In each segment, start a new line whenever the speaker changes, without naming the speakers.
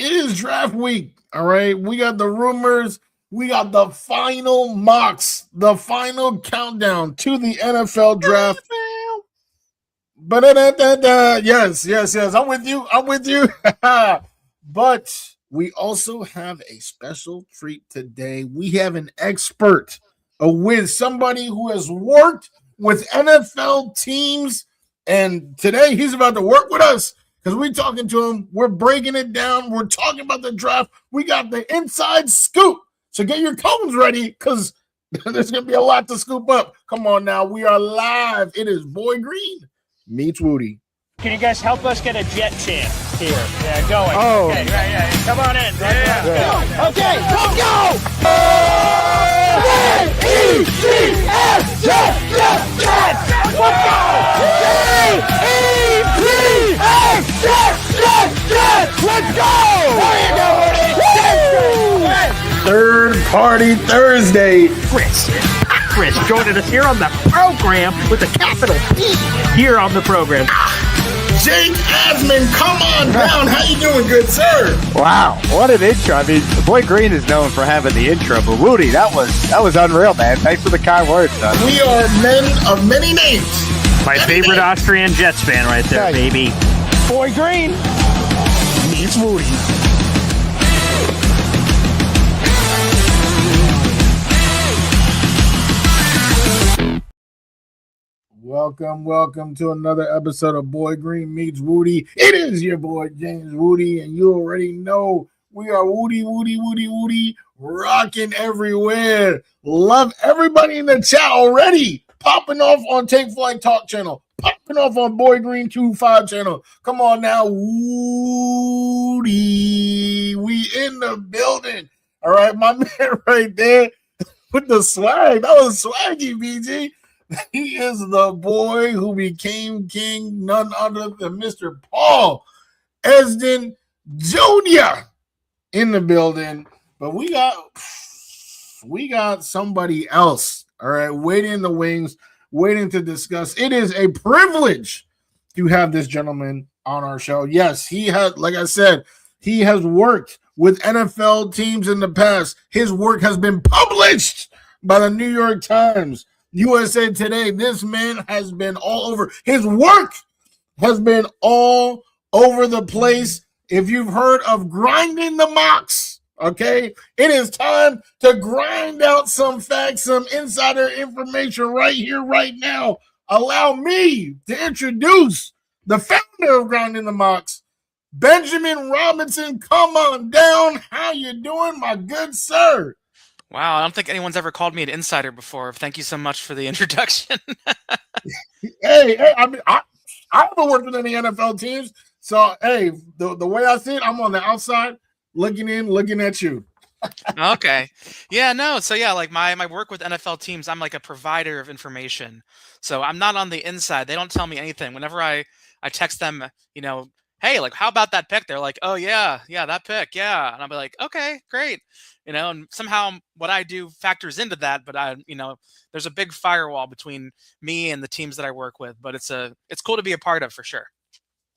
It is draft week. All right. We got the rumors. We got the final mocks, the final countdown to the NFL draft. But yes. I'm with you. But we also have a special treat today. We have an expert, with somebody who has worked with NFL teams, and today he's about to work with us because we're talking to him. We're breaking it down. We're talking about the draft. We got the inside scoop. So get your cones ready because there's going to be a lot to scoop up. Come on now. We are live. It is Boy Green meets Wudi.
Can you guys help us get a jet chant here? Yeah, going.
Oh.
Okay, right. Come on in.
Yeah.
Okay, let's go!
J-E-T-S, jet! Let's go! J-E-T-S, jet! Let's go! There you go,
Third Party Thursday.
Chris joining us here on the program with a capital P here on the program.
Jake Asman, come on down. How you doing, good sir?
Wow, what an intro. I mean, Boy Green is known for having the intro, but Wudi, that was unreal, man. Thanks for the kind words, son.
We are men of many names.
My favorite Austrian Jets fan right there,
Nice.
baby.
Boy Green
Meets Wudi. Welcome to another episode of Boy Green Meets Wudi. It is your boy James Wudi, and you already know we are Wudi, rocking everywhere. Love everybody in the chat already. Popping off on Take Flight Talk channel, popping off on Boy Green 25 channel. Come on now, Wudi. We in the building. All right, my man right there with the swag. That was swaggy, BG. He is the boy who became king, none other than Mr. Paul Esden Jr. in the building. But we got somebody else, all right, waiting in the wings, waiting to discuss. It is a privilege to have this gentleman on our show. Yes, he has, like I said, he has worked with NFL teams in the past. His work has been published by the New York Times, USA Today. This man has been all over. His work has been all over the place. If you've heard of grinding the mocks, okay, it is time to grind out some facts, some insider information right here, right now. Allow me to introduce the founder of Grinding the Mocks, Benjamin Robinson. Come on down. How you doing, my good sir?
Wow, I don't think anyone's ever called me an insider before. Thank you so much for the introduction.
Hey, I mean, I haven't worked with any NFL teams, so hey, the way I see it, I'm on the outside looking in, looking at you.
Okay. Yeah, no. So yeah, like my work with NFL teams, I'm like a provider of information. So I'm not on the inside. They don't tell me anything. Whenever I text them, hey, like how about that pick? They're like, oh yeah, that pick, yeah. And I'll be like, okay, great. And somehow what I do factors into that, but there's a big firewall between me and the teams that I work with, but it's cool to be a part of for sure.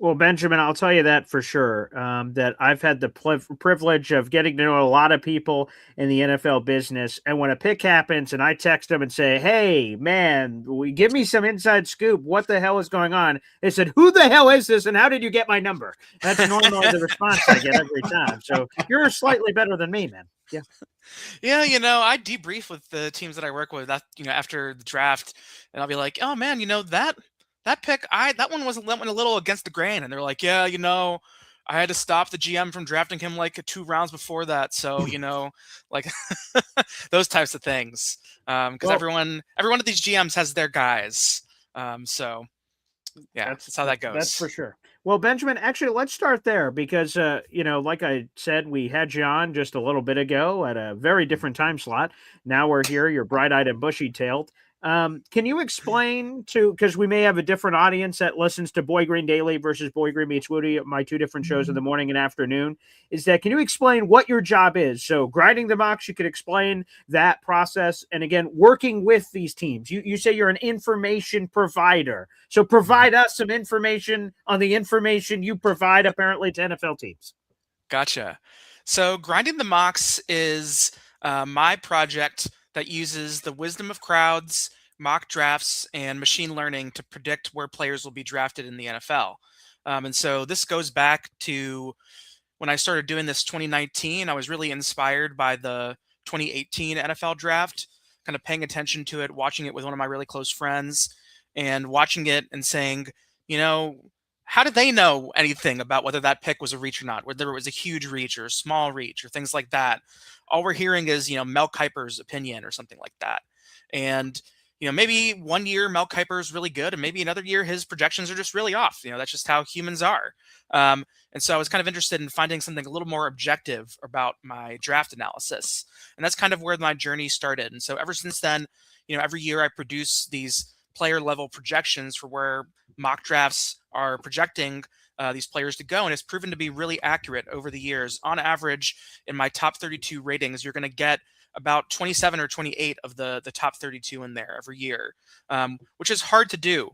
Well, Benjamin, I'll tell you that for sure, that I've had the privilege of getting to know a lot of people in the NFL business. And when a pick happens and I text them and say, hey, man, give me some inside scoop. What the hell is going on? They said, who the hell is this? And how did you get my number? That's normally the response I get every time. So you're slightly better than me, man. Yeah.
Yeah, I debrief with the teams that I work with after the draft, and I'll be like, oh man, that pick, that one went a little against the grain. And they're like, yeah, I had to stop the GM from drafting him like 2 rounds before that. So, like those types of things. Because everyone of these GMs has their guys. So yeah, that's how that goes.
That's for sure. Well, Benjamin, actually, let's start there because, like I said, we had you on just a little bit ago at a very different time slot. Now we're here. You're bright-eyed and bushy-tailed. Can you explain because we may have a different audience that listens to Boy Green Daily versus Boy Green Meets Wudi, my 2 different shows in the morning and afternoon, can you explain what your job is? So grinding the mocks, you could explain that process. And again, working with these teams, you say you're an information provider. So provide us some information on the information you provide apparently to NFL teams.
Gotcha. So grinding the mocks is my project that uses the wisdom of crowds, mock drafts, and machine learning to predict where players will be drafted in the NFL. And so this goes back to when I started doing this 2019. I was really inspired by the 2018 NFL draft, kind of paying attention to it, watching it with one of my really close friends, and watching it and saying, you know, how did they know anything about whether that pick was a reach or not, whether it was a huge reach or a small reach or things like that? All we're hearing is, Mel Kiper's opinion or something like that. And, maybe one year Mel Kiper is really good and maybe another year his projections are just really off. That's just how humans are. And so I was kind of interested in finding something a little more objective about my draft analysis. And that's kind of where my journey started. And so ever since then, every year I produce these player level projections for where mock drafts are projecting these players to go. And it's proven to be really accurate over the years. On average, in my top 32 ratings, you're going to get about 27 or 28 of the top 32 in there every year, which is hard to do.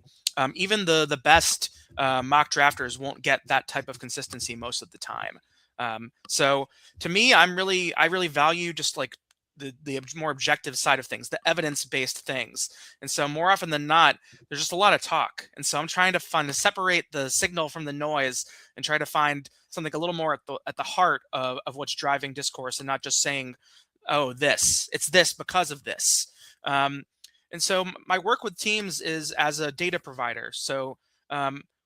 Even the best mock drafters won't get that type of consistency most of the time. So to me, I really value just like the more objective side of things, the evidence-based things. And so more often than not, there's just a lot of talk. And so I'm trying to separate the signal from the noise and try to find something a little more at the heart of what's driving discourse, and not just saying, oh, it's this because of this. And so my work with teams is as a data provider. So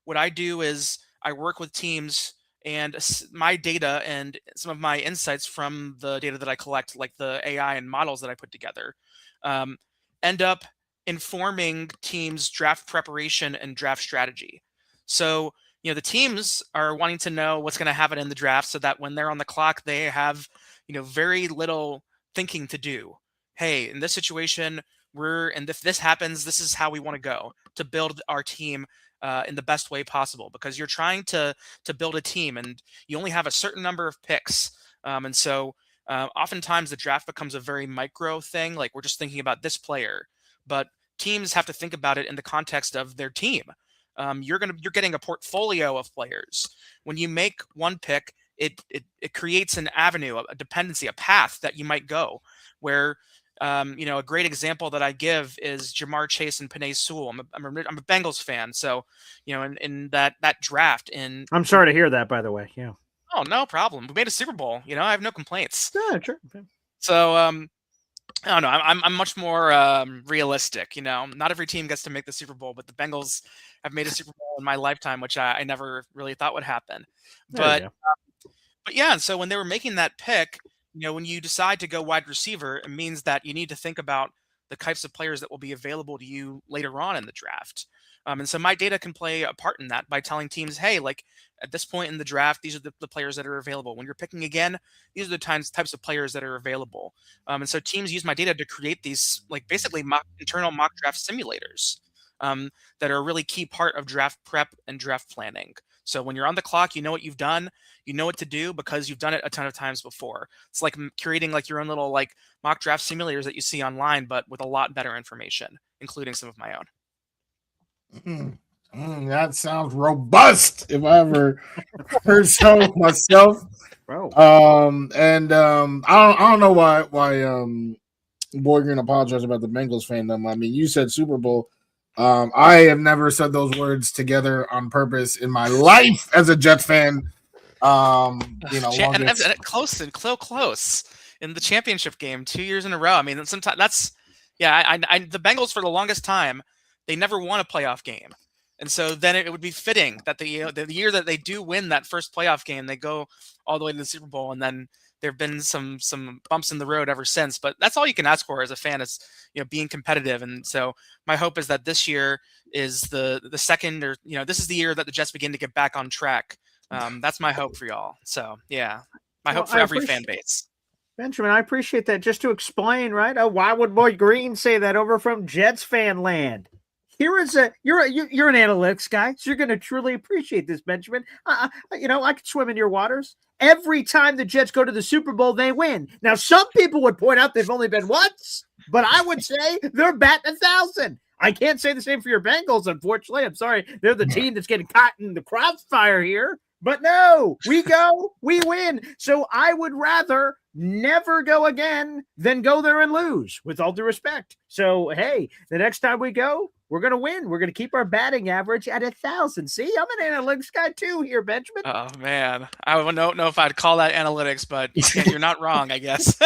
what I do is I work with teams, and my data and some of my insights from the data that I collect, like the AI and models that I put together, end up informing teams' draft preparation and draft strategy. So, the teams are wanting to know what's going to happen in the draft so that when they're on the clock, they have, very little thinking to do. Hey, in this situation, and if this happens, this is how we want to go to build our team in the best way possible, because you're trying to build a team and you only have a certain number of picks. And so oftentimes the draft becomes a very micro thing. Like, we're just thinking about this player, but teams have to think about it in the context of their team. You're getting a portfolio of players. When you make one pick, it creates an avenue, a dependency, a path that you might go where, a great example that I give is Jamar Chase and Penei Sewell. I'm a Bengals fan, so in that draft.
I'm sorry to hear that, by the way. Yeah.
Oh, no problem. We made a Super Bowl. I have no complaints.
Yeah, sure.
So I don't know. I'm much more realistic. Not every team gets to make the Super Bowl, but the Bengals have made a Super Bowl in my lifetime, which I never really thought would happen. But yeah, and so when they were making that pick, when you decide to go wide receiver, it means that you need to think about the types of players that will be available to you later on in the draft. And so my data can play a part in that by telling teams, hey, like at this point in the draft, these are the players that are available. When you're picking again, these are the types of players that are available. And so teams use my data to create these, like, basically internal mock draft simulators that are a really key part of draft prep and draft planning. So when you're on the clock, you know what you've done, you know what to do because you've done it a ton of times before. It's like creating like your own little like mock draft simulators that you see online, but with a lot better information, including some of my own.
That sounds robust. If I ever heard so myself.
Bro.
I don't know why Boy Green apologized about the Bengals fandom. I mean, you said Super Bowl. I have never said those words together on purpose in my life as a Jets fan.
And close in the championship game 2 years in a row. I mean, sometimes that's the Bengals for the longest time, they never won a playoff game. And so then it would be fitting that the year that they do win that first playoff game, they go all the way to the Super Bowl, and then there have been some bumps in the road ever since. But that's all you can ask for as a fan, is being competitive. And so my hope is that this year is the second, or this is the year that the Jets begin to get back on track. That's my hope for y'all. So yeah, my hope for every fan base.
Benjamin, I appreciate that. Just to explain, right? Oh, why would Boy Green say that over from Jets fan land? Here is you're an analytics guy, so you're going to truly appreciate this, Benjamin. I could swim in your waters. Every time the Jets go to the Super Bowl, they win. Now, some people would point out they've only been once, but I would say they're batting 1,000. I can't say the same for your Bengals, unfortunately. I'm sorry. They're the team that's getting caught in the crossfire here. But no, we go, we win. So I would rather never go again than go there and lose, with all due respect. So, hey, the next time we go, we're going to win. We're going to keep our batting average at 1,000. See, I'm an analytics guy too here, Benjamin.
Oh man, I don't know if I'd call that analytics, but you're not wrong, I guess.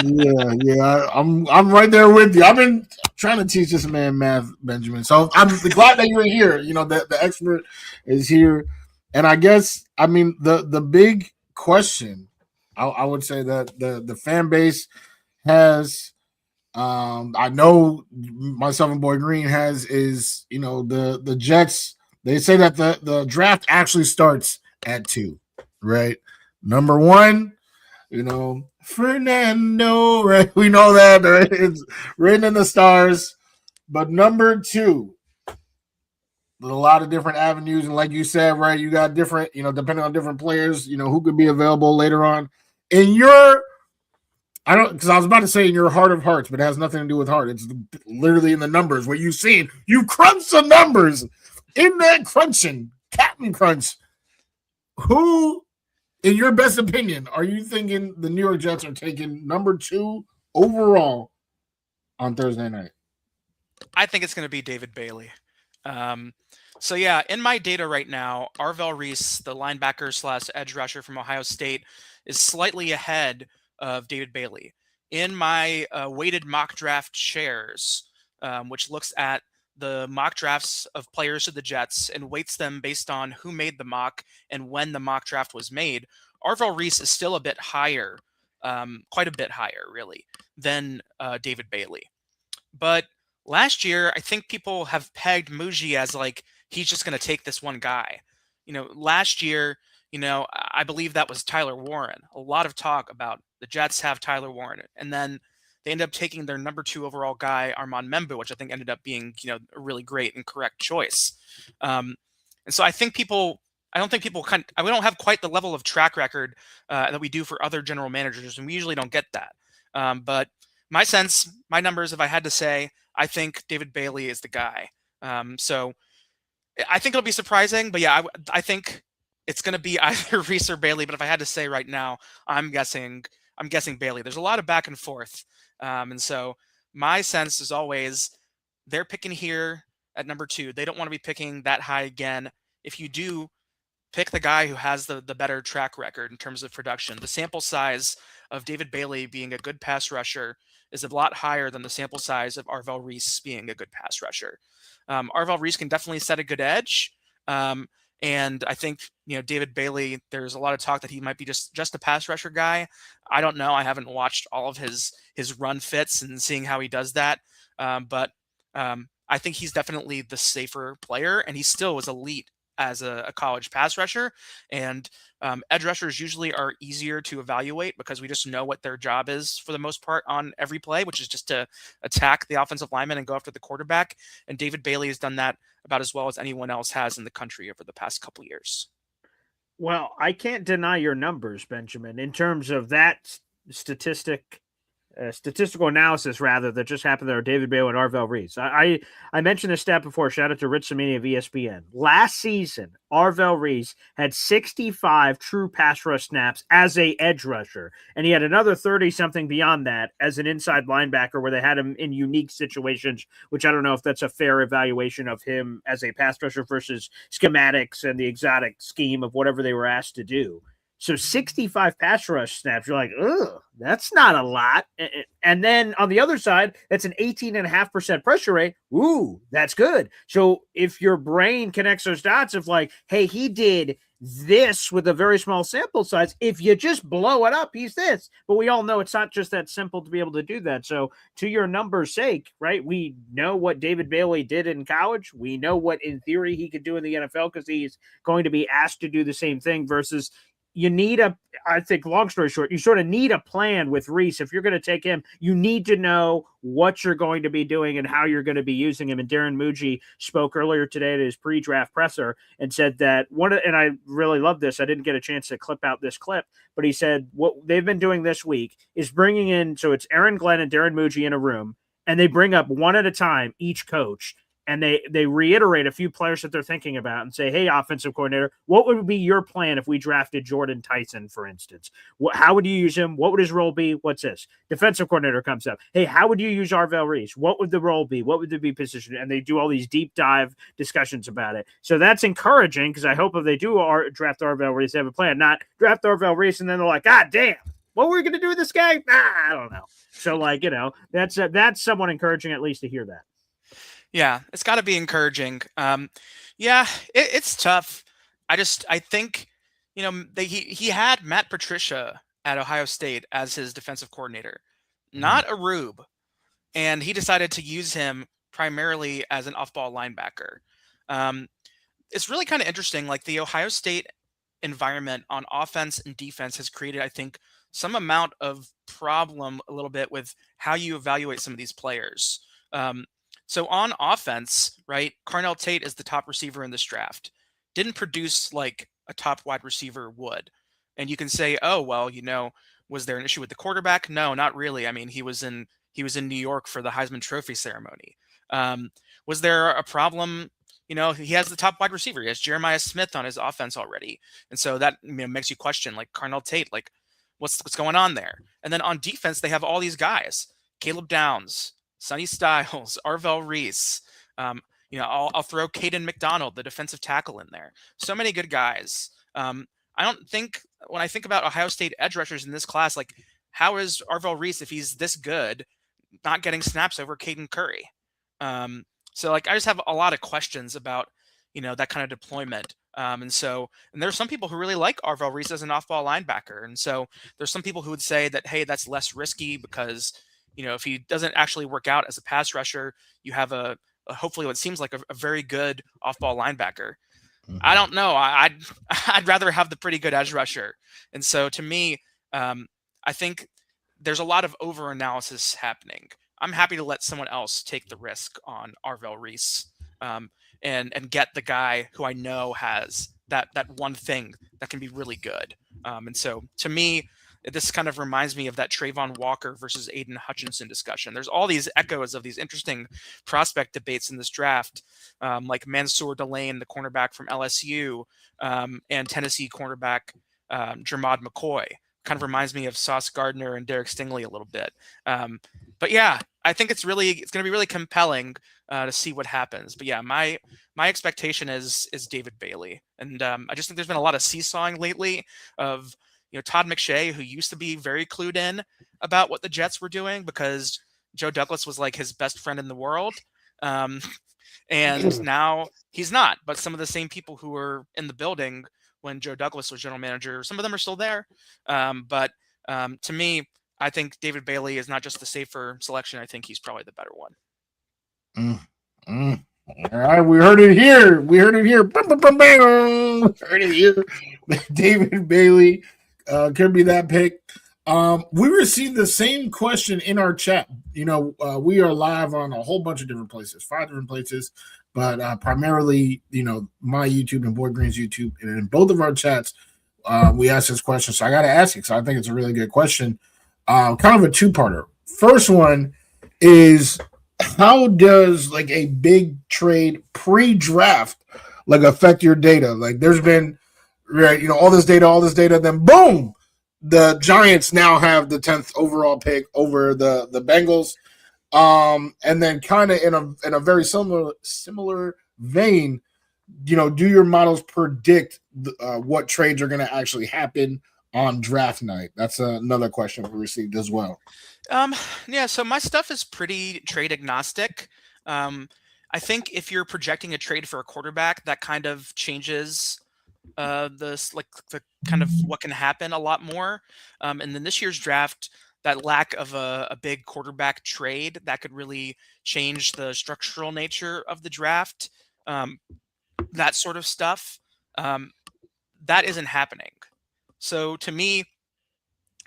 Yeah. I'm right there with you. I've been trying to teach this man math, Benjamin. So I'm glad that you're here. You know, that the expert is here. And I guess, I mean, the big question, I would say that the fan base has, I know myself and Boy Green is, you know, the Jets. They say that the draft actually starts at 2, right? Number 1, you know, Fernando, right? We know that, right? It's written in the stars. But number 2, a lot of different avenues, and like you said, right, you got different, you know, depending on different players, you know, who could be available later on. In your, I don't, because I was about to say in your heart of hearts, but it has nothing to do with heart. It's literally in the numbers where you've seen, you crunch the numbers in that crunching, Captain Crunch. Who, in your best opinion, are you thinking the New York Jets are taking number 2 overall on Thursday night?
I think it's going to be David Bailey. So yeah, in my data right now, Arvell Reese, the linebacker / edge rusher from Ohio State, is slightly ahead of David Bailey. In my weighted mock draft shares, which looks at the mock drafts of players to the Jets and weights them based on who made the mock and when the mock draft was made, Arvell Reese is still a bit higher, quite a bit higher, really, than David Bailey. But last year, I think people have pegged Muji as like, he's just going to take this one guy. You know, last year, you know, I believe that was Tyler Warren. A lot of talk about the Jets have Tyler Warren. And then they ended up taking their number 2 overall guy, Armand Membu, which I think ended up being, you know, a really great and correct choice. And so I think people, I don't think people we don't have quite the level of track record that we do for other general managers, and we usually don't get that. But my sense, my numbers, if I had to say, I think David Bailey is the guy. So I think it'll be surprising, but yeah, I think it's going to be either Reese or Bailey. But if I had to say right now, I'm guessing Bailey. There's a lot of back and forth, and so my sense is always they're picking here at number 2. They don't want to be picking that high again. If you do, pick the guy who has the better track record in terms of production. The sample size of David Bailey being a good pass rusher is a lot higher than the sample size of Arvell Reese being a good pass rusher. Arvell Reese can definitely set a good edge. And I think, you know, David Bailey, there's a lot of talk that he might be just a pass rusher guy. I don't know. I haven't watched all of his run fits and seeing how he does that. But I think he's definitely the safer player, and he still was elite as a college pass rusher. And edge rushers usually are easier to evaluate because we just know what their job is for the most part on every play, which is just to attack the offensive lineman and go after the quarterback. And David Bailey has done that about as well as anyone else has in the country over the past couple years.
Well, I can't deny your numbers, Benjamin, in terms of that statistical analysis, rather, that just happened there, David Bailey and Arvell Reese. I mentioned this stat before. Shout out to Rich Cimini of ESPN. Last season, Arvell Reese had 65 true pass rush snaps as a edge rusher, and he had another 30-something beyond that as an inside linebacker where they had him in unique situations, which I don't know if that's a fair evaluation of him as a pass rusher versus schematics and the exotic scheme of whatever they were asked to do. So 65 pass rush snaps, you're like, ugh, that's not a lot. And then on the other side, that's an 18.5% pressure rate. Ooh, that's good. So if your brain connects those dots of like, hey, he did this with a very small sample size, if you just blow it up, he's this. But we all know it's not just that simple to be able to do that. So to your numbers' sake, right, we know what David Bailey did in college. We know what, in theory, he could do in the NFL because he's going to be asked to do the same thing versus you need I think, long story short, you sort of need a plan with Reese. If you're going to take him, you need to know what you're going to be doing and how you're going to be using him. And Darren Muji spoke earlier today at his pre-draft presser and said that and I really love this. I didn't get a chance to clip out this clip, but he said what they've been doing this week is bringing in, so it's Aaron Glenn and Darren Muji in a room, and they bring up one at a time each coach. and they reiterate a few players that they're thinking about and say, hey, offensive coordinator, what would be your plan if we drafted Jordan Tyson, for instance? How would you use him? What would his role be? What's this? Defensive coordinator comes up. Hey, how would you use Arvell Reese? What would the role be? What would there be positioned? And they do all these deep dive discussions about it. So that's encouraging, because I hope if they do draft Arvell Reese, they have a plan. Not draft Arvell Reese and then they're like, God damn, what were we going to do with this guy? I don't know. So, like, that's somewhat encouraging, at least, to hear that.
Yeah, it's got to be encouraging. Yeah, it's tough. I think, he had Matt Patricia at Ohio State as his defensive coordinator, not a rube, and he decided to use him primarily as an off-ball linebacker. It's really kind of interesting. Like, the Ohio State environment on offense and defense has created, I think, some amount of problem a little bit with how you evaluate some of these players. So on offense, right, Carnell Tate is the top receiver in this draft. Didn't produce like a top wide receiver would. And you can say, oh, well, was there an issue with the quarterback? No, not really. I mean, he was in New York for the Heisman Trophy ceremony. Was there a problem? He has the top wide receiver. He has Jeremiah Smith on his offense already. And so that makes you question, like, Carnell Tate, like, what's going on there? And then on defense, they have all these guys: Caleb Downs, Sonny Styles, Arvell Reese. I'll throw Caden McDonald, the defensive tackle, in there. So many good guys. I don't think, when I think about Ohio State edge rushers in this class, like, how is Arvell Reese, if he's this good, not getting snaps over Caden Curry? So, like, I just have a lot of questions about, that kind of deployment. And there's some people who really like Arvell Reese as an off-ball linebacker. And so there's some people who would say that, hey, that's less risky because, if he doesn't actually work out as a pass rusher, you have a hopefully what seems like a very good off-ball linebacker. I don't know. I'd rather have the pretty good edge rusher. And so to me, I think there's a lot of over-analysis happening. I'm happy to let someone else take the risk on Arvell Reese, and get the guy who I know has that one thing that can be really good. And so to me, this kind of reminds me of that Trayvon Walker versus Aiden Hutchinson discussion. There's all these echoes of these interesting prospect debates in this draft, like Mansour Delane, the cornerback from LSU, and Tennessee cornerback Jermod McCoy. Kind of reminds me of Sauce Gardner and Derek Stingley a little bit. But yeah, I think it's going to be really compelling to see what happens. But yeah, my expectation is David Bailey, and I just think there's been a lot of seesawing lately of Todd McShay, who used to be very clued in about what the Jets were doing because Joe Douglas was like his best friend in the world, and now he's not. But some of the same people who were in the building when Joe Douglas was general manager, some of them are still there. But to me, I think David Bailey is not just the safer selection. I think he's probably the better one.
All right, we heard it here. We heard it here. Heard it here. David Bailey could be that pick. We received the same question in our chat. We are live on a whole bunch of different places, 5 different places, but primarily, my YouTube and Boyd Green's YouTube. And in both of our chats, we asked this question. So I got to ask it because I think it's a really good question. Kind of a two-parter. First one is, how does like a big trade pre-draft like affect your data? Like, there's been, right, all this data, then boom, the Giants now have the 10th overall pick over the Bengals. And then kind of in a very similar vein, do your models predict what trades are going to actually happen on draft night? That's another question we received as well.
Yeah, so my stuff is pretty trade agnostic. I think if you're projecting a trade for a quarterback, that kind of changes the kind of what can happen a lot more. And then this year's draft, that lack of a big quarterback trade, that could really change the structural nature of the draft. That sort of stuff, that isn't happening. So to me,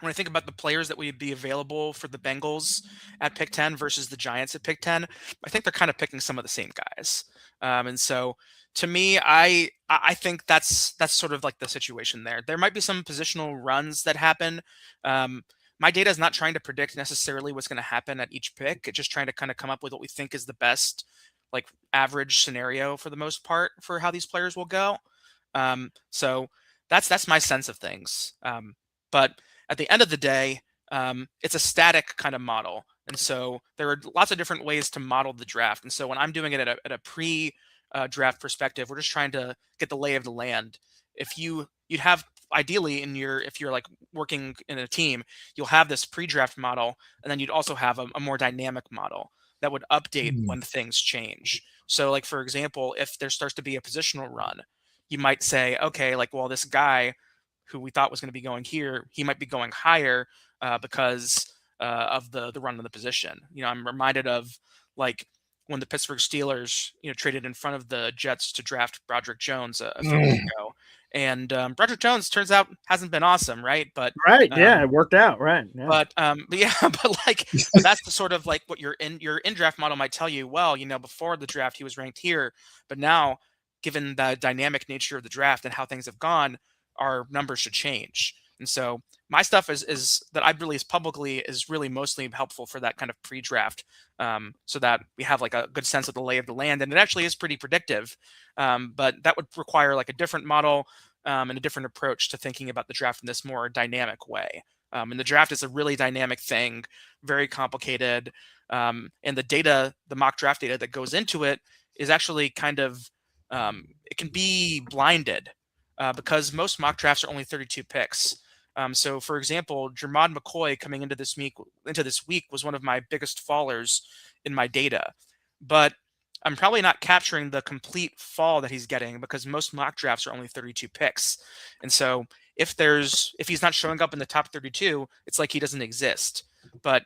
when I think about the players that would be available for the Bengals at pick 10 versus the Giants at pick 10, I think they're kind of picking some of the same guys. And so to me, I think that's sort of like the situation there. There might be some positional runs that happen. My data is not trying to predict necessarily what's going to happen at each pick. It's just trying to kind of come up with what we think is the best like average scenario for the most part for how these players will go. So that's my sense of things. But at the end of the day, it's a static kind of model. And so there are lots of different ways to model the draft. And so when I'm doing it at a pre-draft perspective, we're just trying to get the lay of the land. If you'd have ideally if you're like working in a team, you'll have this pre-draft model, and then you'd also have a more dynamic model that would update when things change. So like, for example, if there starts to be a positional run, you might say, okay, like, well, this guy who we thought was going to be going here, he might be going higher because of the run of the position. I'm reminded of like when the Pittsburgh Steelers, traded in front of the Jets to draft Broderick Jones a few years ago. And Broderick Jones turns out hasn't been awesome, right? But
yeah, it worked out, right? Yeah.
But like that's the sort of like what your in draft model might tell you. Well, before the draft he was ranked here, but now, given the dynamic nature of the draft and how things have gone, our numbers should change. And so my stuff is that I've released publicly is really mostly helpful for that kind of pre-draft, so that we have like a good sense of the lay of the land, and it actually is pretty predictive. But that would require like a different model and a different approach to thinking about the draft in this more dynamic way. And the draft is a really dynamic thing, very complicated, and the mock draft data that goes into it is actually kind of it can be blinded because most mock drafts are only 32 picks. So, for example, Jermod McCoy coming into this week was one of my biggest fallers in my data, but I'm probably not capturing the complete fall that he's getting because most mock drafts are only 32 picks. And so if he's not showing up in the top 32, it's like he doesn't exist. But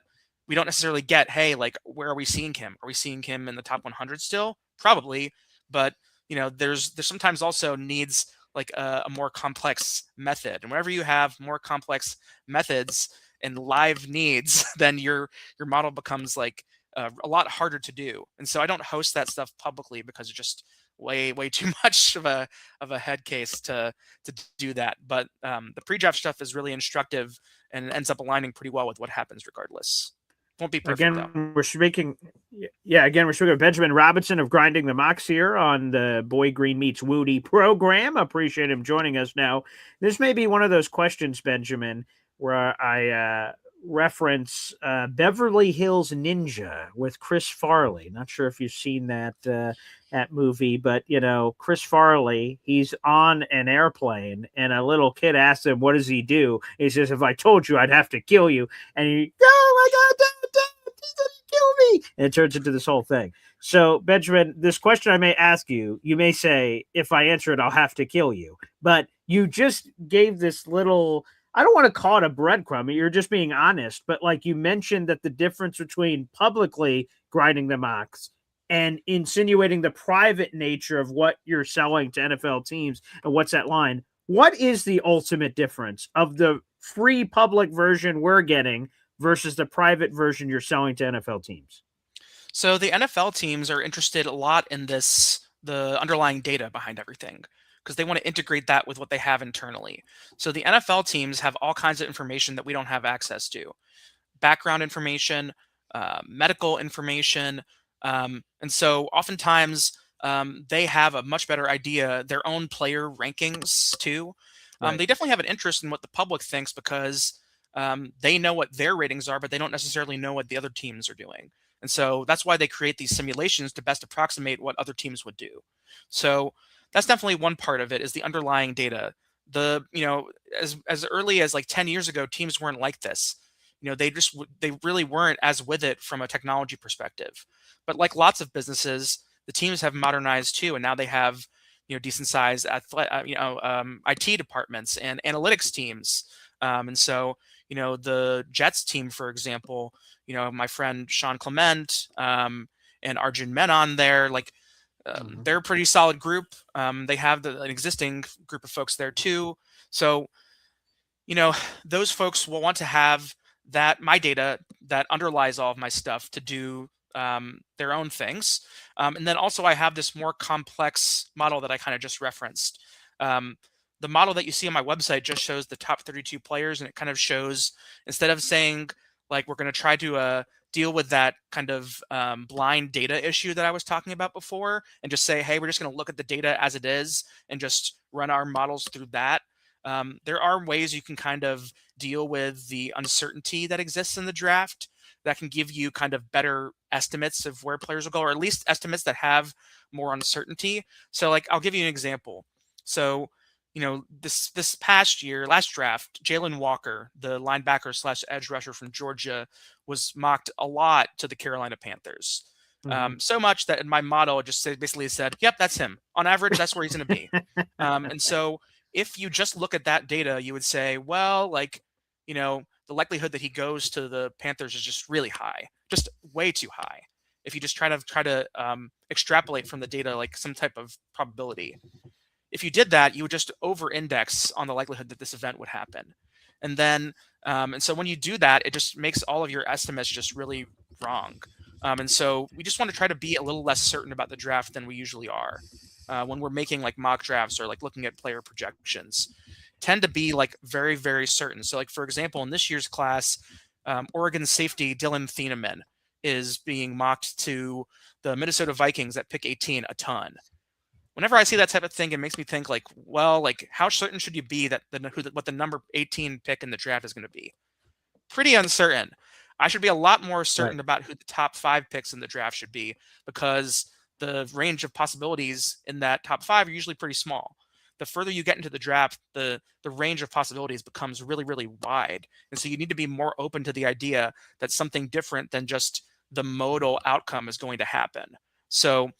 we don't necessarily get, hey, like, where are we seeing him? Are we seeing him in the top 100 still? Probably. But, there's sometimes also needs like a more complex method. And whenever you have more complex methods and live needs, then your model becomes like a lot harder to do. And so I don't host that stuff publicly because it's just way too much of a head case to do that. But the pre-draft stuff is really instructive and ends up aligning pretty well with what happens regardless. Won't be perfect though.
We're speaking with Benjamin Robinson of Grinding the Mocks here on the Boy Green Meets Wudi program. Appreciate him joining us now. This may be one of those questions, Benjamin, where I reference Beverly Hills Ninja with Chris Farley. Not sure if you've seen that movie, but Chris Farley, he's on an airplane and a little kid asks him, what does he do? He says, if I told you, I'd have to kill you. And he, oh my God, he's going to kill me. And it turns into this whole thing. So, Benjamin, this question I may ask you, you may say, if I answer it, I'll have to kill you. But you just gave this little, I don't want to call it a breadcrumb. You're just being honest. But like you mentioned that the difference between publicly grinding the mocks and insinuating the private nature of what you're selling to NFL teams and what's that line. What is the ultimate difference of the free public version we're getting versus the private version you're selling to NFL teams?
So the NFL teams are interested a lot in the underlying data behind everything, because they want to integrate that with what they have internally. So the NFL teams have all kinds of information that we don't have access to. Background information, medical information. And so oftentimes they have a much better idea, their own player rankings too. Right. They definitely have an interest in what the public thinks because they know what their ratings are, but they don't necessarily know what the other teams are doing. And so that's why they create these simulations to best approximate what other teams would do. So that's definitely one part of it, is the underlying data. As early as like 10 years ago, teams weren't like this. They really weren't as with it from a technology perspective. But like lots of businesses, the teams have modernized too, and now they have decent sized IT departments and analytics teams. And so the Jets team, for example, my friend Sean Clement and Arjun Menon there, like they're a pretty solid group. They have an existing group of folks there too. So those folks will want to have my data that underlies all of my stuff to do their own things. And then also I have this more complex model that I kind of just referenced. The model that you see on my website just shows the top 32 players, and it kind of shows, instead of saying like we're going to try to deal with that kind of blind data issue that I was talking about before, and just say, hey, we're just going to look at the data as it is and just run our models through that. There are ways you can kind of deal with the uncertainty that exists in the draft that can give you kind of better estimates of where players will go, or at least estimates that have more uncertainty. So like, I'll give you an example. So, this past year, last draft, Jalen Walker, the linebacker / edge rusher from Georgia, was mocked a lot to the Carolina Panthers. So much that in my model, it just basically said, yep, that's him. On average, that's where he's going to be. And so if you just look at that data, you would say, well, like, the likelihood that he goes to the Panthers is just really high, just way too high. If you just try to extrapolate from the data, like some type of probability. If you did that, you would just over-index on the likelihood that this event would happen. And then, and so when you do that, it just makes all of your estimates just really wrong. And so we just want to try to be a little less certain about the draft than we usually are when we're making like mock drafts or like looking at player projections. Tend to be like very, very certain. So like, for example, in this year's class, Oregon safety Dylan Thieneman is being mocked to the Minnesota Vikings at pick 18 a ton. Whenever I see that type of thing, it makes me think like, well, like how certain should you be that what the number 18 pick in the draft is going to be? Pretty uncertain. I should be a lot more certain about who the top 5 picks in the draft should be, because the range of possibilities in that top 5 are usually pretty small. The further you get into the draft, the range of possibilities becomes really, really wide. And so you need to be more open to the idea that something different than just the modal outcome is going to happen. So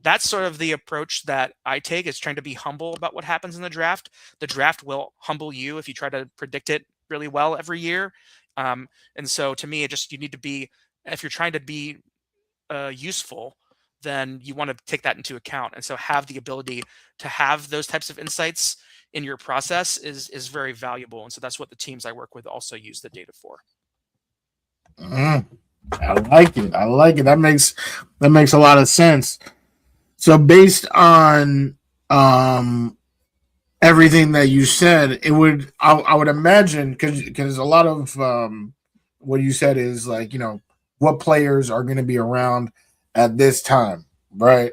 that's sort of the approach that I take, is trying to be humble about what happens in the draft. The draft will humble you if you try to predict it really well every year. And so to me, you need to be, if you're trying to be useful, then you want to take that into account. And so have the ability to have those types of insights in your process is very valuable. And so that's what the teams I work with also use the data for.
I like it. That makes a lot of sense. So based on everything that you said, I would imagine, because a lot of what you said is like, what players are going to be around at this time, right?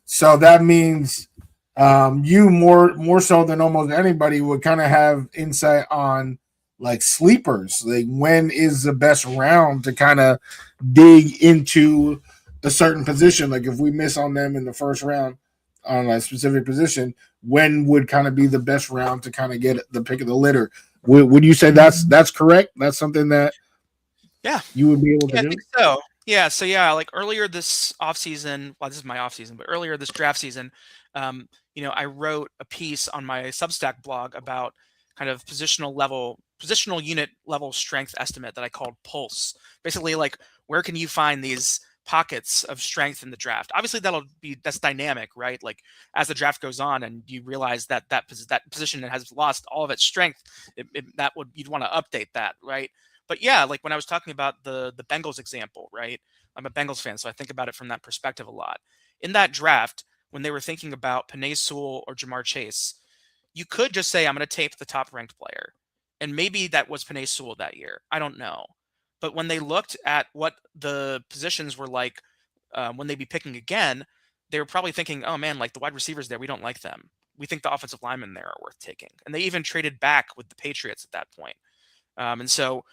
So that means you more so than almost anybody would kind of have insight on like sleepers, like when is the best round to kind of dig into a certain position. Like if we miss on them in the first round on a specific position, when would kind of be the best round to kind of get the pick of the litter? Would you say that's correct? That's something that you would be able to do?
I think so. Yeah. So yeah, like earlier this offseason, well, this is my offseason, but earlier this draft season, I wrote a piece on my Substack blog about kind of positional unit level strength estimate that I called Pulse. Basically, like, where can you find these pockets of strength in the draft? Obviously, that's dynamic, right? Like as the draft goes on and you realize that position has lost all of its strength, you'd want to update that, right? But yeah, like when I was talking about the Bengals example, right? I'm a Bengals fan, so I think about it from that perspective a lot. In that draft, when they were thinking about Penei Sewell or Jamar Chase, you could just say, I'm going to tape the top ranked player. And maybe that was Penei Sewell that year. I don't know. But when they looked at what the positions were like when they'd be picking again, they were probably thinking, oh man, like the wide receivers there, we don't like them. We think the offensive linemen there are worth taking. And they even traded back with the Patriots at that point. And so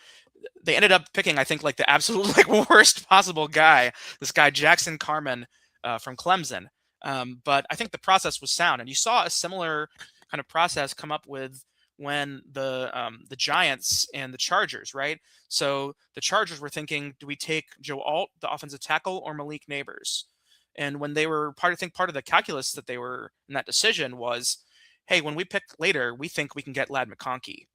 they ended up picking, I think, like the absolute like worst possible guy, this guy Jackson Carman from Clemson. But I think the process was sound, and you saw a similar kind of process come up with when the Giants and the Chargers, right? So the Chargers were thinking, do we take Joe Alt, the offensive tackle, or Malik Neighbors? And when they were part of the calculus that they were in that decision was, hey, when we pick later, we think we can get Ladd McConkey.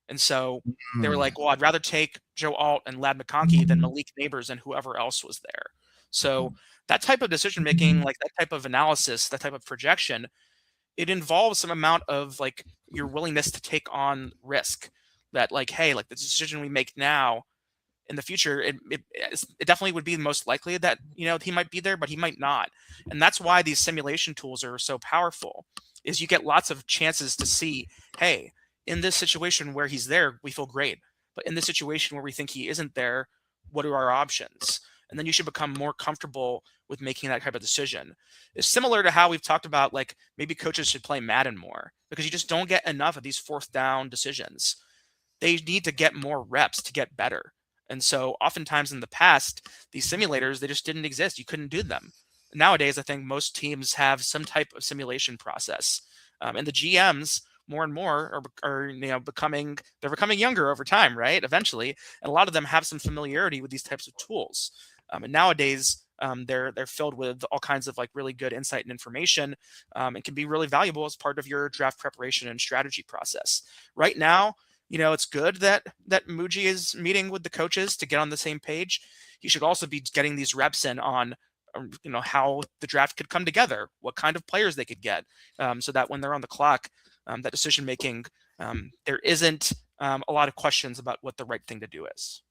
And so they were like, well, I'd rather take Joe Alt and Ladd McConkey than Malik Neighbors and whoever else was there. So that type of decision making, like that type of analysis, that type of projection, it involves some amount of like your willingness to take on risk. That like, hey, like the decision we make now, in the future, it definitely would be most likely that he might be there, but he might not. And that's why these simulation tools are so powerful. Is you get lots of chances to see, hey, in this situation where he's there, we feel great. But in this situation where we think he isn't there, what are our options? And then you should become more comfortable with making that type of decision. It's similar to how we've talked about, like, maybe coaches should play Madden more because you just don't get enough of these fourth down decisions. They need to get more reps to get better. And so oftentimes in the past, these simulators, they just didn't exist. You couldn't do them. Nowadays, I think most teams have some type of simulation process. And the GMs more and more are becoming younger over time, right? Eventually. And a lot of them have some familiarity with these types of tools. And nowadays, they're filled with all kinds of like really good insight and information, and can be really valuable as part of your draft preparation and strategy process. Right now, it's good that Muji is meeting with the coaches to get on the same page. He should also be getting these reps in on, how the draft could come together, what kind of players they could get, so that when they're on the clock, that decision making, there isn't a lot of questions about what the right thing to do is.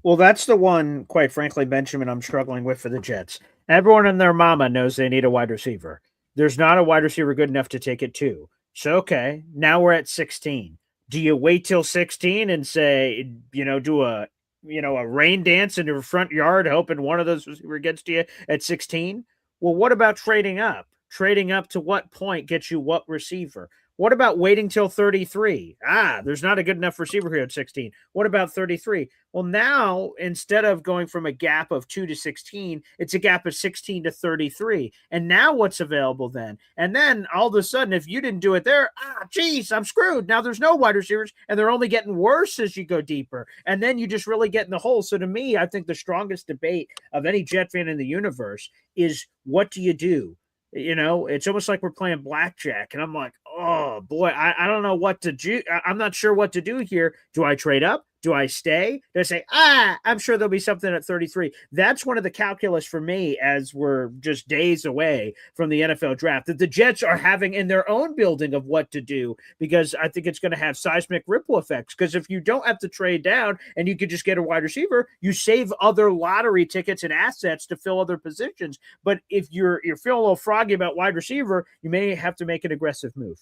Well, that's the one, quite frankly, Benjamin, I'm struggling with for the Jets. Everyone and their mama knows they need a wide receiver. There's not a wide receiver good enough to take it to. So, okay, now we're at 16. Do you wait till 16 and say, do a rain dance in your front yard, hoping one of those receiver gets to you at 16? Well, what about trading up? Trading up to what point gets you what receiver? What about waiting till 33? There's not a good enough receiver here at 16. What about 33? Well, now, instead of going from a gap of 2 to 16, it's a gap of 16 to 33. And now what's available then? And then all of a sudden, if you didn't do it there, geez, I'm screwed. Now there's no wide receivers, and they're only getting worse as you go deeper. And then you just really get in the hole. So to me, I think the strongest debate of any Jet fan in the universe is, what do you do? It's almost like we're playing blackjack, and I'm like, oh boy, I don't know what to do. I'm not sure what to do here. Do I trade up? Do I stay? Do I say, I'm sure there'll be something at 33? That's one of the calculus for me as we're just days away from the NFL draft that the Jets are having in their own building of what to do, because I think it's going to have seismic ripple effects. Because if you don't have to trade down and you could just get a wide receiver, you save other lottery tickets and assets to fill other positions. But if you're feeling a little froggy about wide receiver, you may have to make an aggressive move.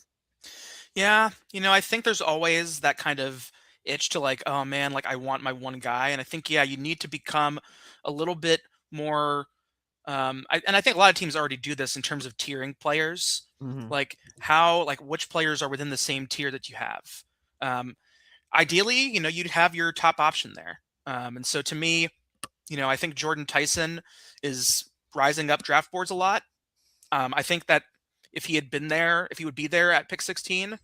Yeah, I think there's always that kind of itch to like, oh man, like I want my one guy. And I think, you need to become a little bit more, I think a lot of teams already do this in terms of tiering players, like which players are within the same tier that you have. Ideally, you'd have your top option there. And so to me, I think Jordan Tyson is rising up draft boards a lot. I think that if he would be there at pick 16,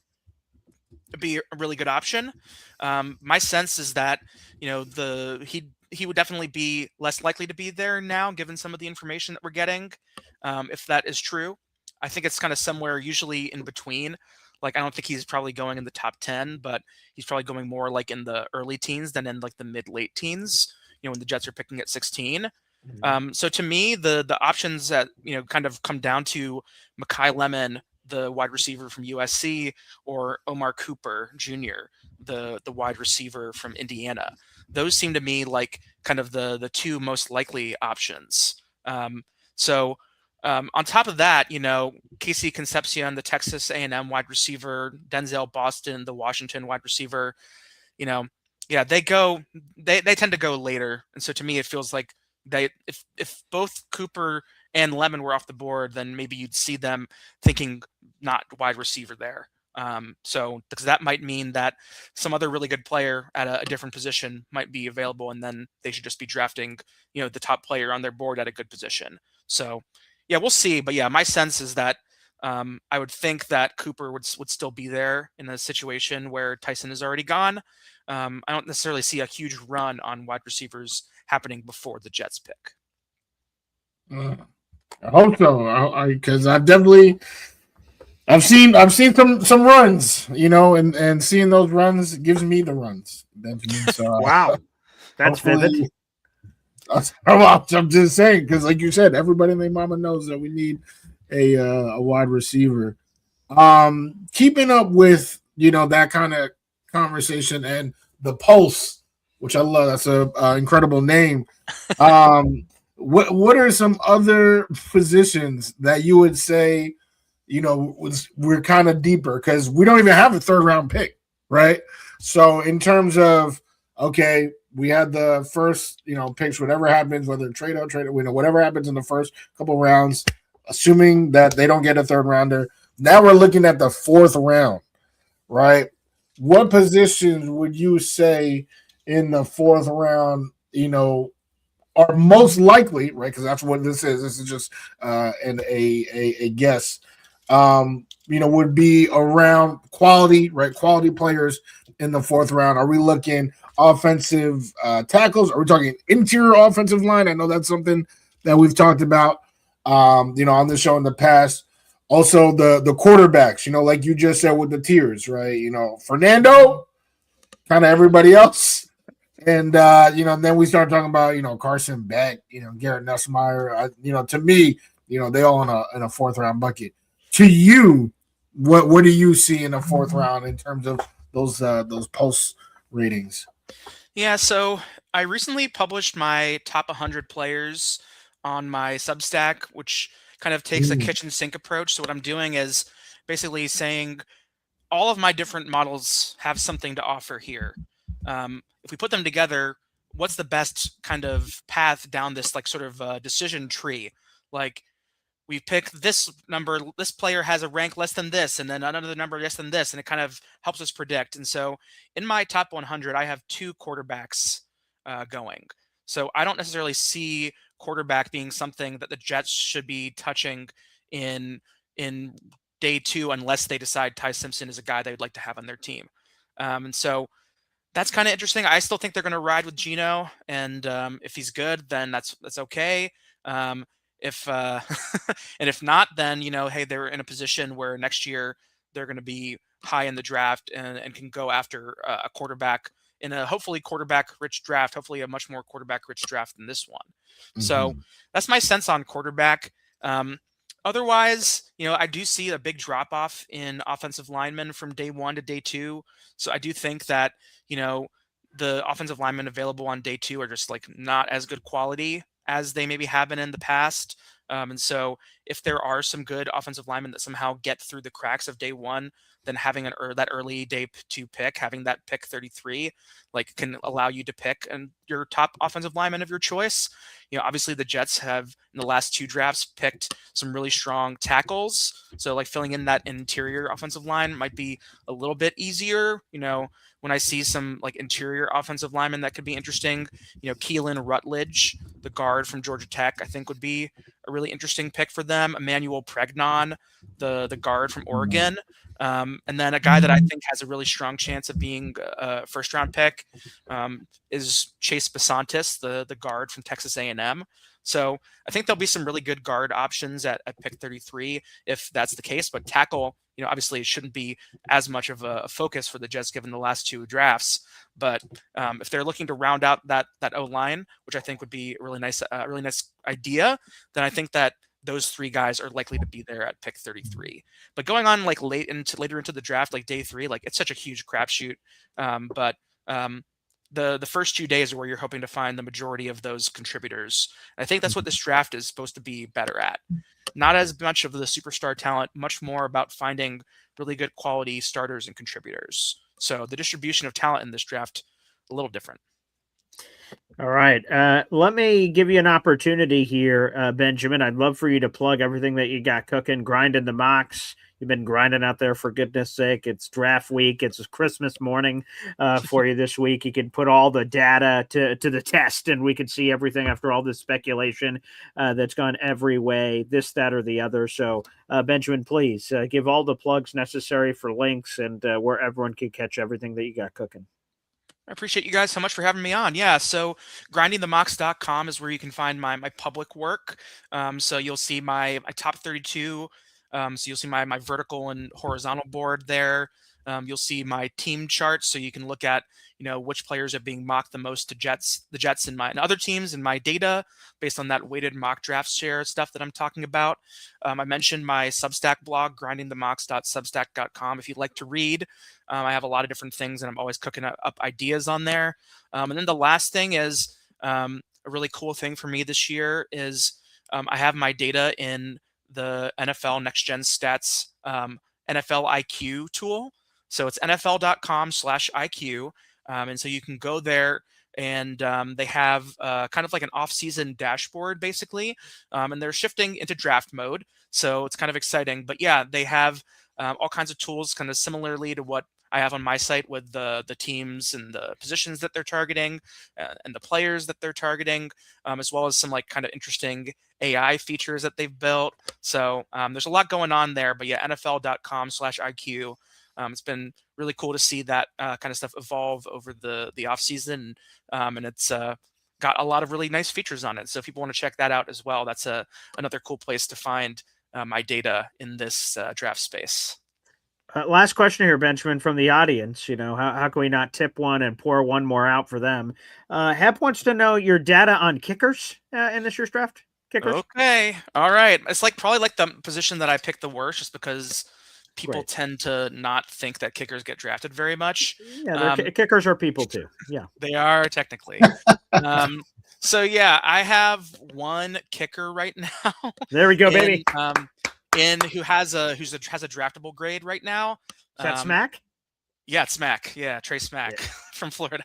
it'd be a really good option. My sense is that, he would definitely be less likely to be there now, given some of the information that we're getting. If that is true, I think it's kind of somewhere usually in between. Like, I don't think he's probably going in the top 10, but he's probably going more like in the early teens than in like the mid-late teens, when the Jets are picking at 16. So to me, the options that, kind of come down to Mekhi Lemon, the wide receiver from USC, or Omar Cooper Jr., the wide receiver from Indiana. Those seem to me like kind of the two most likely options. So on top of that, Casey Concepcion, the Texas A&M wide receiver, Denzel Boston, the Washington wide receiver, they tend to go later. And so to me, it feels like if both Cooper and Lemon were off the board, then maybe you'd see them thinking not wide receiver there. So because that might mean that some other really good player at a different position might be available, and then they should just be drafting, the top player on their board at a good position. So yeah, we'll see. But yeah, my sense is that I would think that Cooper would still be there in a situation where Tyson is already gone. I don't necessarily see a huge run on wide receivers happening before the Jets pick.
I hope so, because I've seen some runs, and seeing those runs gives me the runs, Benjamin. So,
wow, that's vivid.
I'm just saying, because like you said, everybody and their mama knows that we need a wide receiver. Keeping up with that kind of conversation and the Pulse, which I love. That's a incredible name. What are some other positions that you would say, we're kind of deeper, because we don't even have a third round pick, right? So in terms of, okay, we had the first, picks, whatever happens, whether trade out, whatever happens in the first couple rounds, assuming that they don't get a third rounder. Now we're looking at the fourth round, right? What positions would you say in the fourth round, are most likely, right? Because that's what this is. This is just a guess. Would be around quality, right? Quality players in the fourth round. Are we looking offensive tackles? Are we talking interior offensive line? I know that's something that we've talked about, on the show in the past. Also, the quarterbacks, like you just said with the tiers, right? Fernando, kind of everybody else. And then we start talking about Carson Beck, Garrett Nussmeier. To me, they all in a fourth round bucket. To you, what do you see in the fourth round in terms of those post ratings?
Yeah, so I recently published my top 100 players on my Substack, which kind of takes a kitchen sink approach. So what I'm doing is basically saying all of my different models have something to offer here. If we put them together, what's the best kind of path down this like sort of decision tree? Like we pick this number, this player has a rank less than this, and then another number less than this, and it kind of helps us predict. And so in my top 100, I have 2 quarterbacks going. So I don't necessarily see quarterback being something that the Jets should be touching in day 2 unless they decide Ty Simpson is a guy they would like to have on their team. And so that's kind of interesting. I still think they're going to ride with Geno, and if he's good, then that's okay. If and if not, then hey, they're in a position where next year they're going to be high in the draft and can go after a quarterback in a hopefully quarterback-rich draft, hopefully a much more quarterback-rich draft than this one. Mm-hmm. So that's my sense on quarterback. Otherwise, I do see a big drop-off in offensive linemen from day 1 to day 2. So I do think that, the offensive linemen available on day 2 are just like not as good quality as they maybe have been in the past. And so if there are some good offensive linemen that somehow get through the cracks of day 1, then having that early day 2 pick, having that pick 33, can allow you to pick and your top offensive lineman of your choice. Obviously the Jets have in the last 2 drafts picked some really strong tackles. So filling in that interior offensive line might be a little bit easier. When I see some interior offensive linemen that could be interesting, Keelan Rutledge, the guard from Georgia Tech, I think would be a really interesting pick for them. Emmanuel Pregnon, the guard from Oregon. And then a guy that I think has a really strong chance of being a first-round pick is Chase Besantis, the guard from Texas A&M. So I think there'll be some really good guard options at pick 33 if that's the case. But tackle, obviously it shouldn't be as much of a focus for the Jets given the last 2 drafts. But if they're looking to round out that O-line, which I think would be a really nice idea, then I think that those 3 guys are likely to be there at pick 33. But going on later into the draft, day 3, it's such a huge crapshoot. But the first 2 days are where you're hoping to find the majority of those contributors. And I think that's what this draft is supposed to be better at. Not as much of the superstar talent, much more about finding really good quality starters and contributors. So the distribution of talent in this draft, a little different.
All right. Let me give you an opportunity here, Benjamin. I'd love for you to plug everything that you got cooking, grinding the mocks. You've been grinding out there for goodness sake. It's draft week. It's Christmas morning for you this week. You can put all the data to the test, and we can see everything after all this speculation that's gone every way, this, that, or the other. So, Benjamin, please give all the plugs necessary for links and where everyone can catch everything that you got cooking.
I appreciate you guys so much for having me on. Yeah, so grindingthemocks.com is where you can find my public work. So you'll see my top 32. So you'll see my vertical and horizontal board there. You'll see my team charts, so you can look at which players are being mocked the most to the Jets and other teams in my data based on that weighted mock draft share stuff that I'm talking about. I mentioned my Substack blog, grindingthemocks.substack.com. If you'd like to read, I have a lot of different things, and I'm always cooking up ideas on there. And then the last thing is a really cool thing for me this year is I have my data in the NFL Next Gen Stats NFL IQ tool. So it's NFL.com/IQ. And so you can go there and they have kind of like an off-season dashboard basically, and they're shifting into draft mode, so it's kind of exciting. But yeah, they have all kinds of tools, kind of similarly to what I have on my site with the teams and the positions that they're targeting and the players that they're targeting, as well as some like kind of interesting AI features that they've built. So there's a lot going on there. But yeah, NFL.com/IQ. It's been really cool to see that kind of stuff evolve over the off season, and it's got a lot of really nice features on it. So if people want to check that out as well, that's another cool place to find my data in this draft space.
Last question here, Benjamin, from the audience. You know, how can we not tip one and pour one more out for them? Hep wants to know your data on kickers in this year's draft. Kickers.
Okay, all right. It's like probably like the position that I picked the worst, just because people
Right.
tend to not think that kickers get drafted very much.
Yeah, kickers are people too. Yeah,
They are technically. So yeah, I have one kicker right now.
there we go, baby.
In who has a draftable grade right now.
Is that Smack?
Yeah, it's Smack. Yeah, Trey Smack
Yeah.
from Florida.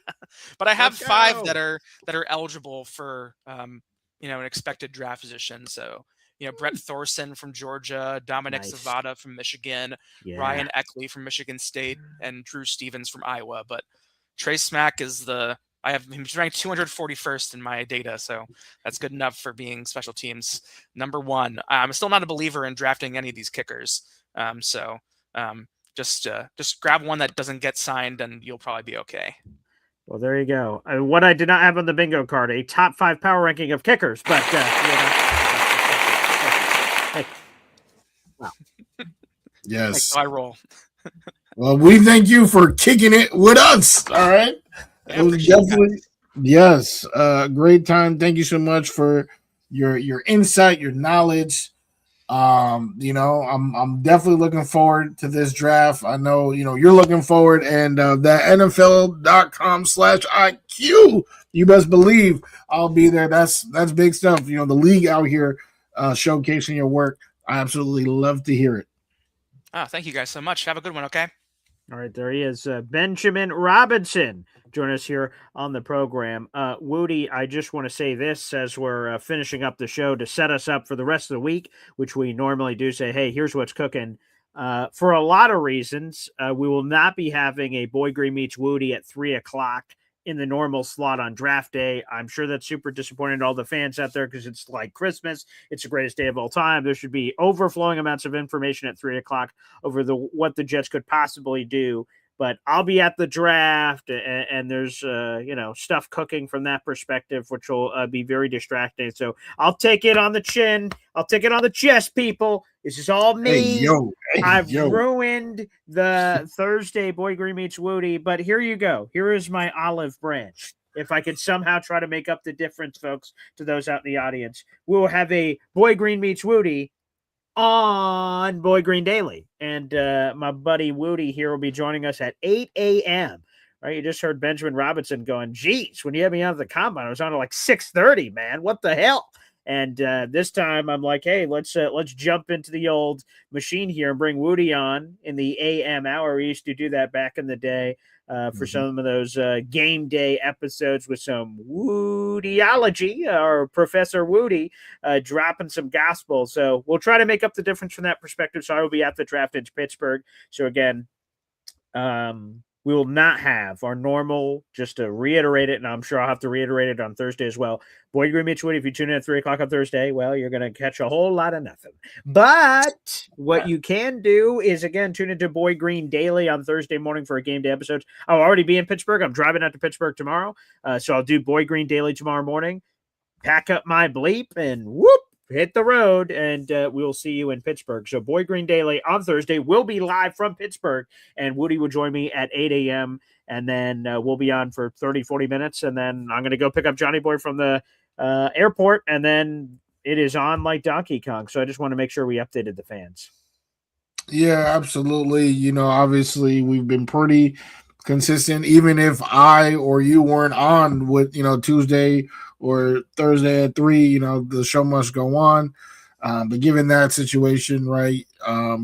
But I have
Let's
5
go.
that are eligible for an expected draft position. So Brett Thorson from Georgia, Dominic
Nice.
Zavada from Michigan,
Yeah.
Ryan Eckley from Michigan State, and Drew Stevens from Iowa. But Trey Smack is he's ranked 241st in my data, so that's good enough for being special teams number 1. I'm still not a believer in drafting any of these kickers, so just grab one that doesn't get signed, and you'll probably be okay.
Well, there you go. What I did not have on the bingo card, a top 5 power ranking of kickers, but hey. Wow.
Yes.
That's how I roll.
Well, we thank you for kicking it with us. All right.
Yeah,
It was
appreciate
definitely yes, great time. Thank you so much for your insight, your knowledge. I'm definitely looking forward to this draft. I know you're looking forward, and that NFL.com/IQ. You best believe I'll be there. That's big stuff. The league out here showcasing your work. I absolutely love to hear it.
Oh, thank you guys so much. Have a good one. Okay.
All right, there he is, Benjamin Robinson. Join us here on the program. Wudi, I just want to say this as we're finishing up the show to set us up for the rest of the week, which we normally do say, hey, here's what's cooking. For a lot of reasons, we will not be having a Boy Green Meets Wudi at 3 o'clock in the normal slot on draft day. I'm sure that's super disappointing to all the fans out there because it's like Christmas. It's the greatest day of all time. There should be overflowing amounts of information at 3 o'clock over what the Jets could possibly do. But I'll be at the draft, and there's stuff cooking from that perspective, which will be very distracting. So I'll take it on the chin. I'll take it on the chest, people. This is all me. I've ruined the Thursday Boy Green Meets Wudi, but here you go. Here is my olive branch. If I could somehow try to make up the difference, folks, to those out in the audience, we will have a Boy Green Meets Wudi on Boy Green Daily. And my buddy Wudi here will be joining us at 8 a.m. Right? You just heard Benjamin Robinson going, geez, when you had me on the combine, I was on at like 6:30, man. What the hell? And this time I'm like, hey, let's jump into the old machine here and bring Wudi on in the AM hour. We used to do that back in the day for some of those game day episodes with some Wudiology or Professor Wudi dropping some gospel. So we'll try to make up the difference from that perspective. So I will be at the draft in Pittsburgh. So again, we will not have our normal, just to reiterate it, and I'm sure I'll have to reiterate it on Thursday as well. Boy Green Meets Wudi, if you tune in at 3 o'clock on Thursday, well, you're going to catch a whole lot of nothing. But what you can do is, again, tune into Boy Green Daily on Thursday morning for a game day episode. I'll already be in Pittsburgh. I'm driving out to Pittsburgh tomorrow. So I'll do Boy Green Daily tomorrow morning, pack up my bleep, and whoop, hit the road, and we'll see you in Pittsburgh. So Boy Green Daily on Thursday will be live from Pittsburgh, and Wudi will join me at 8 a.m., and then we'll be on for 30, 40 minutes, and then I'm going to go pick up Johnny Boy from the airport, and then it is on like Donkey Kong. So I just want to make sure we updated the fans.
Yeah, absolutely. Obviously we've been pretty consistent, even if I or you weren't on with, Tuesday or Thursday at 3, the show must go on. But given that situation, right,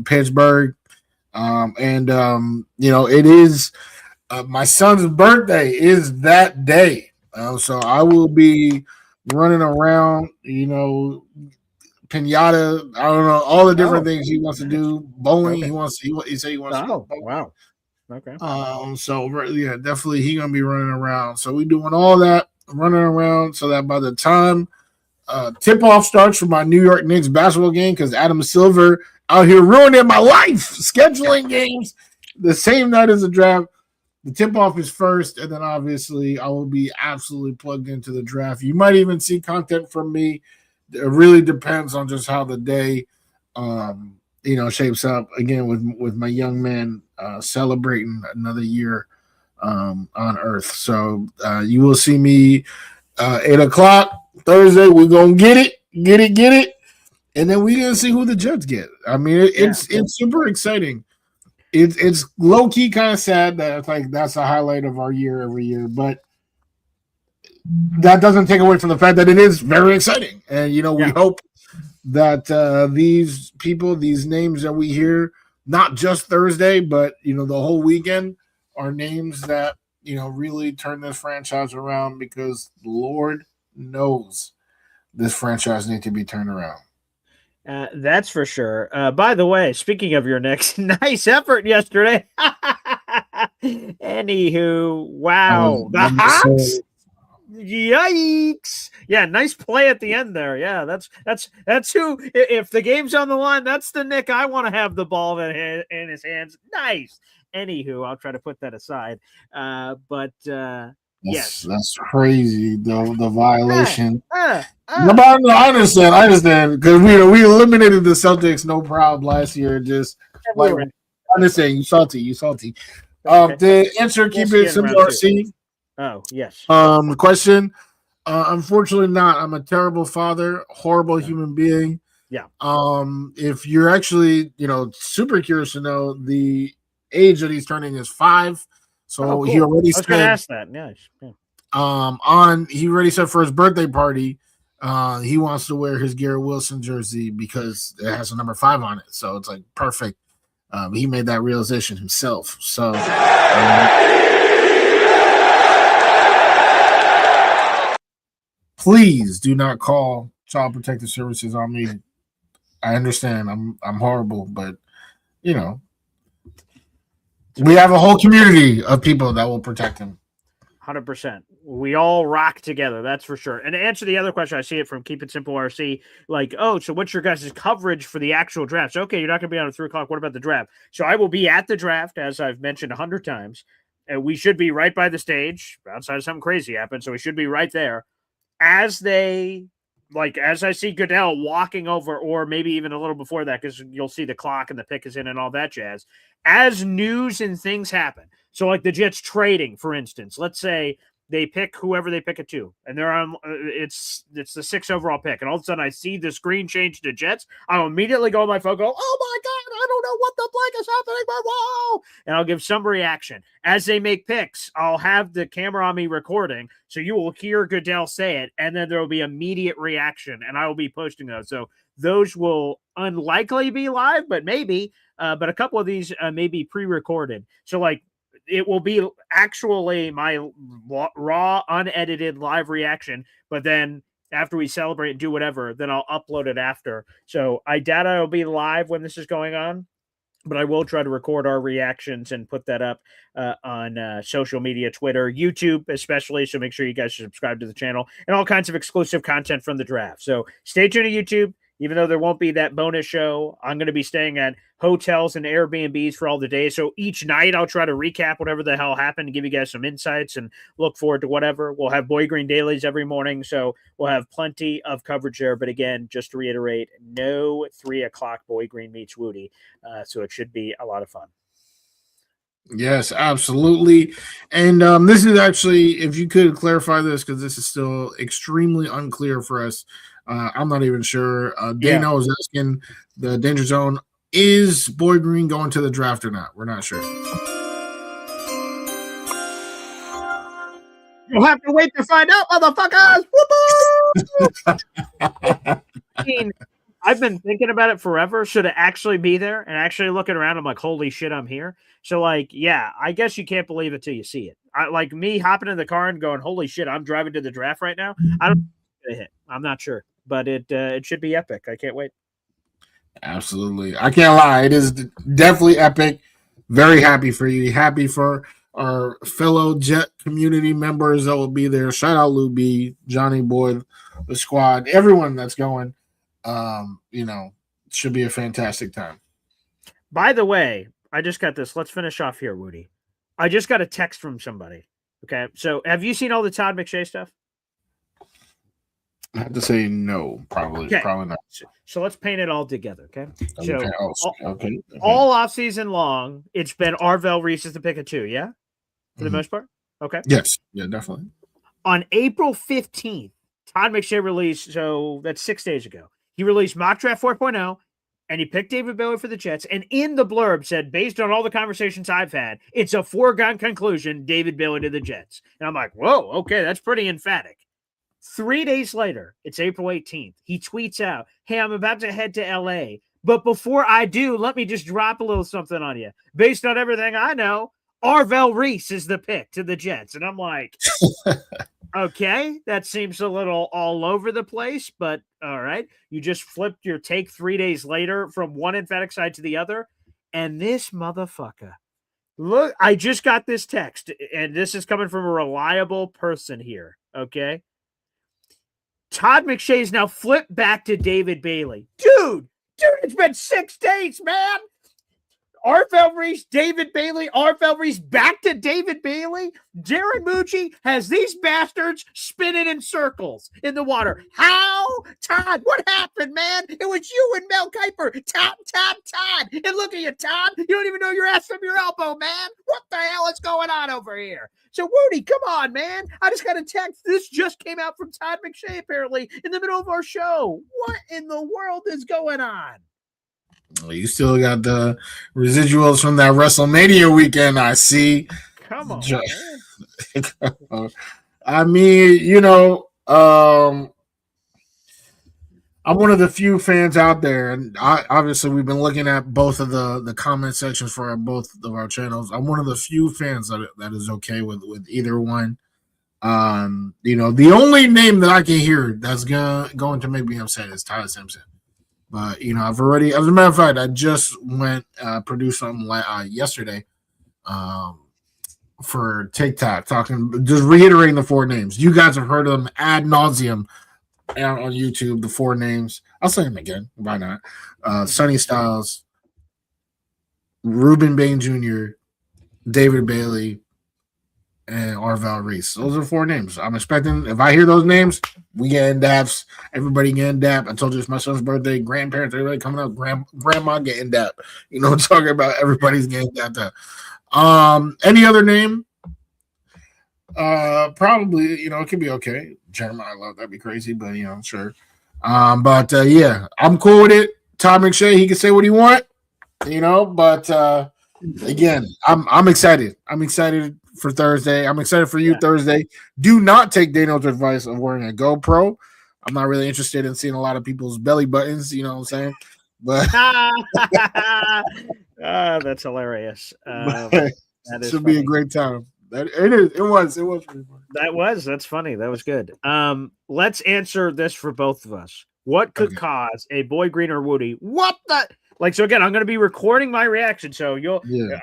Pittsburgh, it is my son's birthday is that day. So I will be running around, pinata. I don't know all the different things he wants to do. Bowling.
Okay.
He said he wants to do bowling.
Wow. Okay.
So yeah, definitely he gonna be running around. So we doing all that, running around, so that by the time tip off starts for my New York Knicks basketball game, because Adam Silver out here ruining my life, scheduling games the same night as the draft. The tip off is first, and then obviously I will be absolutely plugged into the draft. You might even see content from me. It really depends on just how the day, shapes up. Again, with my young man celebrating another year on Earth. So you will see me 8:00 Thursday. We're gonna get it, and then we're gonna see who the Jets get. I mean, it's super exciting. It's low key kind of sad that it's like that's a highlight of our year every year, but that doesn't take away from the fact that it is very exciting. And we hope that these people, these names that we hear, not just Thursday, but the whole weekend, are names that really turn this franchise around, because Lord knows this franchise needs to be turned around.
That's for sure. By the way, speaking of your Knicks, nice effort yesterday. Anywho, wow, the Hawks. Yikes! Yeah, nice play at the end there. Yeah, that's who. If the game's on the line, that's the Nick I want to have the ball in his hands. Nice. Anywho, I'll try to put that aside. Yes,
that's crazy. The violation. I understand because we eliminated the Celtics no problem last year. Just like I understand, you salty. The answer, keep it simple. RC.
Oh yes.
The question. Unfortunately, not. I'm a terrible father, horrible human being.
Yeah.
If you're actually super curious to know, the age that he's turning is 5. So
cool.
he already
said. I was going to ask that. Yeah.
He already said for his birthday party, he wants to wear his Garrett Wilson jersey because it has a number 5 on it. So it's like perfect. He made that realization himself. So please do not call Child Protective Services on me. I understand I'm horrible, but we have a whole community of people that will protect him.
100%. We all rock together. That's for sure. And to answer the other question, I see it from Keep It Simple RC. Like, so what's your guys' coverage for the actual draft? So, okay, you're not going to be on at 3:00. What about the draft? So I will be at the draft, as I've mentioned 100 times. And we should be right by the stage outside of something crazy happens. So we should be right there as I see Goodell walking over, or maybe even a little before that, because you'll see the clock and the pick is in and all that jazz. As news and things happen, so like the Jets trading, for instance, let's say they pick whoever they pick at 2, and they're on. It's the 6th overall pick, and all of a sudden I see the screen change to Jets. I'll immediately go on my phone, go, "Oh my god, I don't know what the blank is happening, but whoa!" And I'll give some reaction as they make picks. I'll have the camera on me recording, so you will hear Goodell say it, and then there will be immediate reaction, and I will be posting those. So those will unlikely be live, but maybe. But a couple of these may be pre-recorded. So like, it will be actually my raw, unedited live reaction. But then after we celebrate and do whatever, then I'll upload it after. So I doubt I'll be live when this is going on, but I will try to record our reactions and put that up on social media, Twitter, YouTube, especially. So make sure you guys subscribe to the channel and all kinds of exclusive content from the draft. So stay tuned to YouTube. Even though there won't be that bonus show, I'm going to be staying at hotels and Airbnbs for all the days. So each night I'll try to recap whatever the hell happened and give you guys some insights and look forward to whatever. We'll have Boy Green Dailies every morning, so we'll have plenty of coverage there. But again, just to reiterate, no 3:00 Boy Green meets Wudi. So it should be a lot of fun.
Yes, absolutely. And this is actually, if you could clarify this, because this is still extremely unclear for us. I'm not even sure. Dano is asking the Danger Zone, is Boy Green going to the draft or not? We're not sure.
You'll have to wait to find out, motherfuckers. I mean, I've been thinking about it forever. Should it actually be there? And actually looking around, I'm like, holy shit, I'm here. So, like, yeah, I guess you can't believe it till you see it. like me hopping in the car and going, holy shit, I'm driving to the draft right now. I don't know if it's gonna hit. I'm not sure, but it should be epic. I can't wait.
Absolutely. I can't lie. It is definitely epic. Very happy for you. Happy for our fellow Jet community members that will be there. Shout out Lou B, Johnny Boy, the squad, everyone that's going. Should be a fantastic time.
By the way, I just got this. Let's finish off here, Wudi. I just got a text from somebody. Okay. So have you seen all the Todd McShay stuff?
I have to say no, probably not.
So let's paint it all together, okay?
Okay.
All off season long, it's been Arvell Reese is the pick of 2, yeah? For the most part? Okay.
Yes. Yeah, definitely.
On April 15th, Todd McShay released, so that's 6 days ago. He released Mock Draft 4.0, and he picked David Bailey for the Jets. And in the blurb said, based on all the conversations I've had, it's a foregone conclusion, David Bailey to the Jets. And I'm like, whoa, okay, that's pretty emphatic. 3 days later, it's April 18th. He tweets out, hey, I'm about to head to LA. But before I do, let me just drop a little something on you. Based on everything I know, Arvell Reese is the pick to the Jets. And I'm like, okay, that seems a little all over the place, but all right. You just flipped your take 3 days later from one emphatic side to the other. And this motherfucker, look, I just got this text, and this is coming from a reliable person here, okay? Todd McShay is now flipped back to David Bailey. Dude, it's been 6 days, man. Arvell Reese, David Bailey, Arvell Reese, back to David Bailey. Darren Mucci has these bastards spinning in circles in the water. How? Todd, what happened, man? It was you and Mel Kiper. Todd. And look at you, Todd. You don't even know your ass from your elbow, man. What the hell is going on over here? So, Wudi, come on, man. I just got a text. This just came out from Todd McShay, apparently, in the middle of our show. What in the world is going on?
You still got the residuals from that WrestleMania weekend, I see.
Come on.
I mean, I'm one of the few fans out there, and obviously we've been looking at both of the comment sections for both of our channels. I'm one of the few fans that is okay with either one. The only name that I can hear that's going to make me upset is Tyler Simpson. But, I've already, as a matter of fact, I just went produced something yesterday for TikTok, just reiterating the 4 names. You guys have heard of them ad nauseum out on YouTube, the 4 names. I'll say them again. Why not? Sonny Styles, Reuben Bain Jr., David Bailey, and Arvell Reese. Those are 4 names. I'm expecting, if I hear those names, we getting daps. Everybody getting dap. I told you it's my son's birthday. Grandparents, everybody coming up. Grandma getting dap. I'm talking about everybody's getting dapped up. Any other name? Probably, it could be okay. Jeremiah Love, that'd be crazy, but sure. Yeah, I'm cool with it. Todd McShay, he can say what he want, but again, I'm excited. I'm excited for Thursday. I'm excited for you Thursday. Do not take Dano's advice of wearing a GoPro. I'm not really interested in seeing a lot of people's belly buttons, you know what I'm saying? But
that's hilarious.
That should be a great time. It was pretty funny.
That's funny. That was good. Let's answer this for both of us. What could cause a Boy Green or Wudi? What the? So again, I'm going to be recording my reaction. So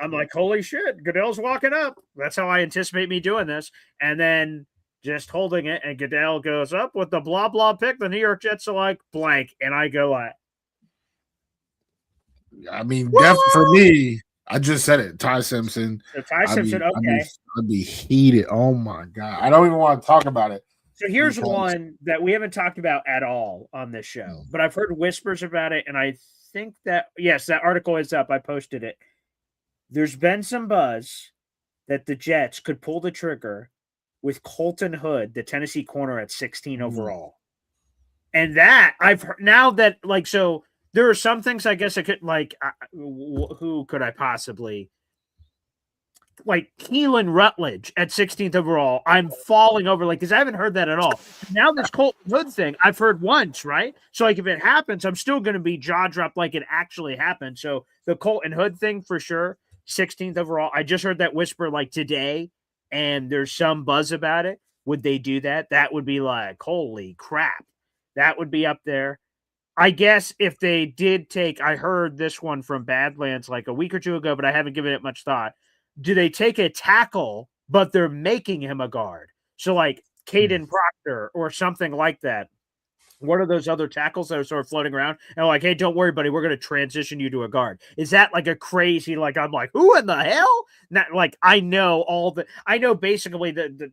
I'm like, holy shit, Goodell's walking up. That's how I anticipate me doing this. And then just holding it, and Goodell goes up with the blah, blah pick. The New York Jets are like blank. And I go,
I mean, for me, I just said it. Ty Simpson.
So Ty Simpson, okay.
I'd be heated. Oh my God. I don't even want to talk about it.
So here's one that we haven't talked about at all on this show, but I've heard whispers about it, and I think that, yes, that article is up. I posted it. There's been some buzz that the Jets could pull the trigger with Colton Hood, the Tennessee corner, at 16 overall. And that I've heard now that, so there are some things I guess I could, who could I possibly, Keelan Rutledge at 16th overall. I'm falling over, because I haven't heard that at all. Now this Colton Hood thing, I've heard once, right? So, if it happens, I'm still going to be jaw dropped like it actually happened. So, the Colton Hood thing for sure, 16th overall. I just heard that whisper, today. and there's some buzz about it, would they do that? That would be like, holy crap. That would be up there. I guess if they did take, I heard this one from Badlands like a week or two ago, but I haven't given it much thought. Do they take a tackle, but they're making him a guard? So like Caden Proctor or something like that. What are those other tackles that are sort of floating around? And like, hey, don't worry, buddy, we're going to transition you to a guard. Is that like a crazy, like, I'm like, who in the hell? Not like, I know basically the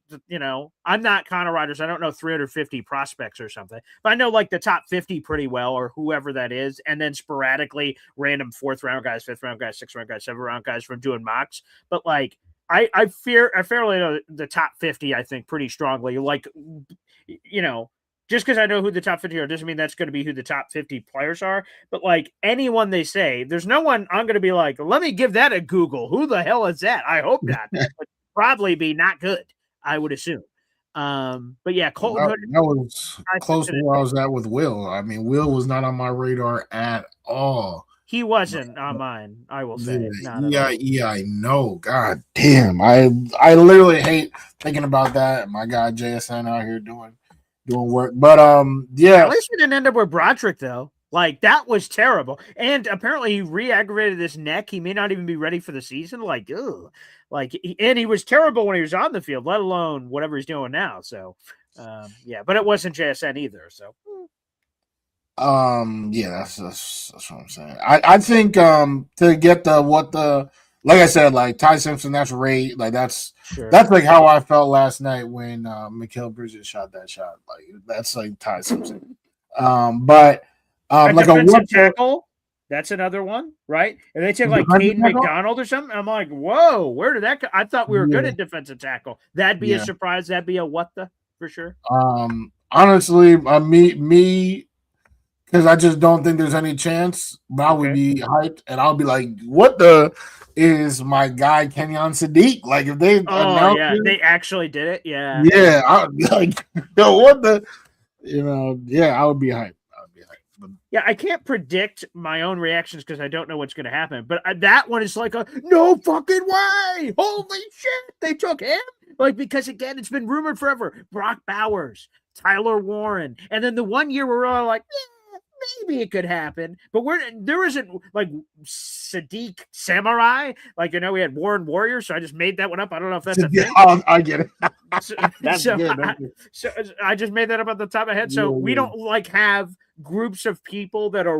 I'm not Connor Riders. I don't know 350 prospects or something, but I know like the top 50 pretty well, or whoever that is. And then sporadically random 4th round guys, 5th round guys, 6th round guys, 7th round guys from doing mocks. But like, I fairly know the top 50, I think pretty strongly, like, just because I know who the top 50 are doesn't mean that's going to be who the top 50 players are. But like anyone they say, there's no one I'm going to be like, let me give that a Google. Who the hell is that? I hope not. That would probably be not good, I would assume. But yeah, Colton Hood.
That was close to where I was at with Will. I mean, Will was not on my radar at all.
He wasn't on mine, I will say.
Yeah, I know. God damn. I literally hate thinking about that. My guy JSN out here doing work. But yeah.
At least we didn't end up with Broderick though. Like that was terrible. And apparently he re-aggravated his neck. He may not even be ready for the season. Like, ugh. Like, and he was terrible when he was on the field, let alone whatever he's doing now. So yeah, but it wasn't JSN either. So
yeah, that's what I'm saying. I think to get like I said, like Ty Simpson, that's Ray, like that's like how I felt last night when Mikal Bridges shot that shot. Like that's like Ty Simpson. But like a
tackle, that's another one, right? And they take like Caden McDonald or something. I'm like, whoa, where did that go? I thought we were good at defensive tackle. That'd be a surprise. That'd be a what the for sure.
Honestly, me. Because I just don't think there's any chance. But I would be hyped, and I'll be like, "What the is my guy Kenyon Sadiq?" Like if they
they actually did it, yeah.
I would be like, "Yo, what the?" I would be hyped.
Yeah, I can't predict my own reactions because I don't know what's going to happen. But that one is like no fucking way! Holy shit, they took him! Like because again, it's been rumored forever. Brock Bowers, Tyler Warren, and then the 1 year we're all like. Maybe it could happen, but there isn't like Sadiq Samurai. Like, we had Warren Warrior, so I just made that one up. I don't know if that's a thing.
I get it.
That's good. So I just made that up at the top of my head. So we don't like have groups of people that are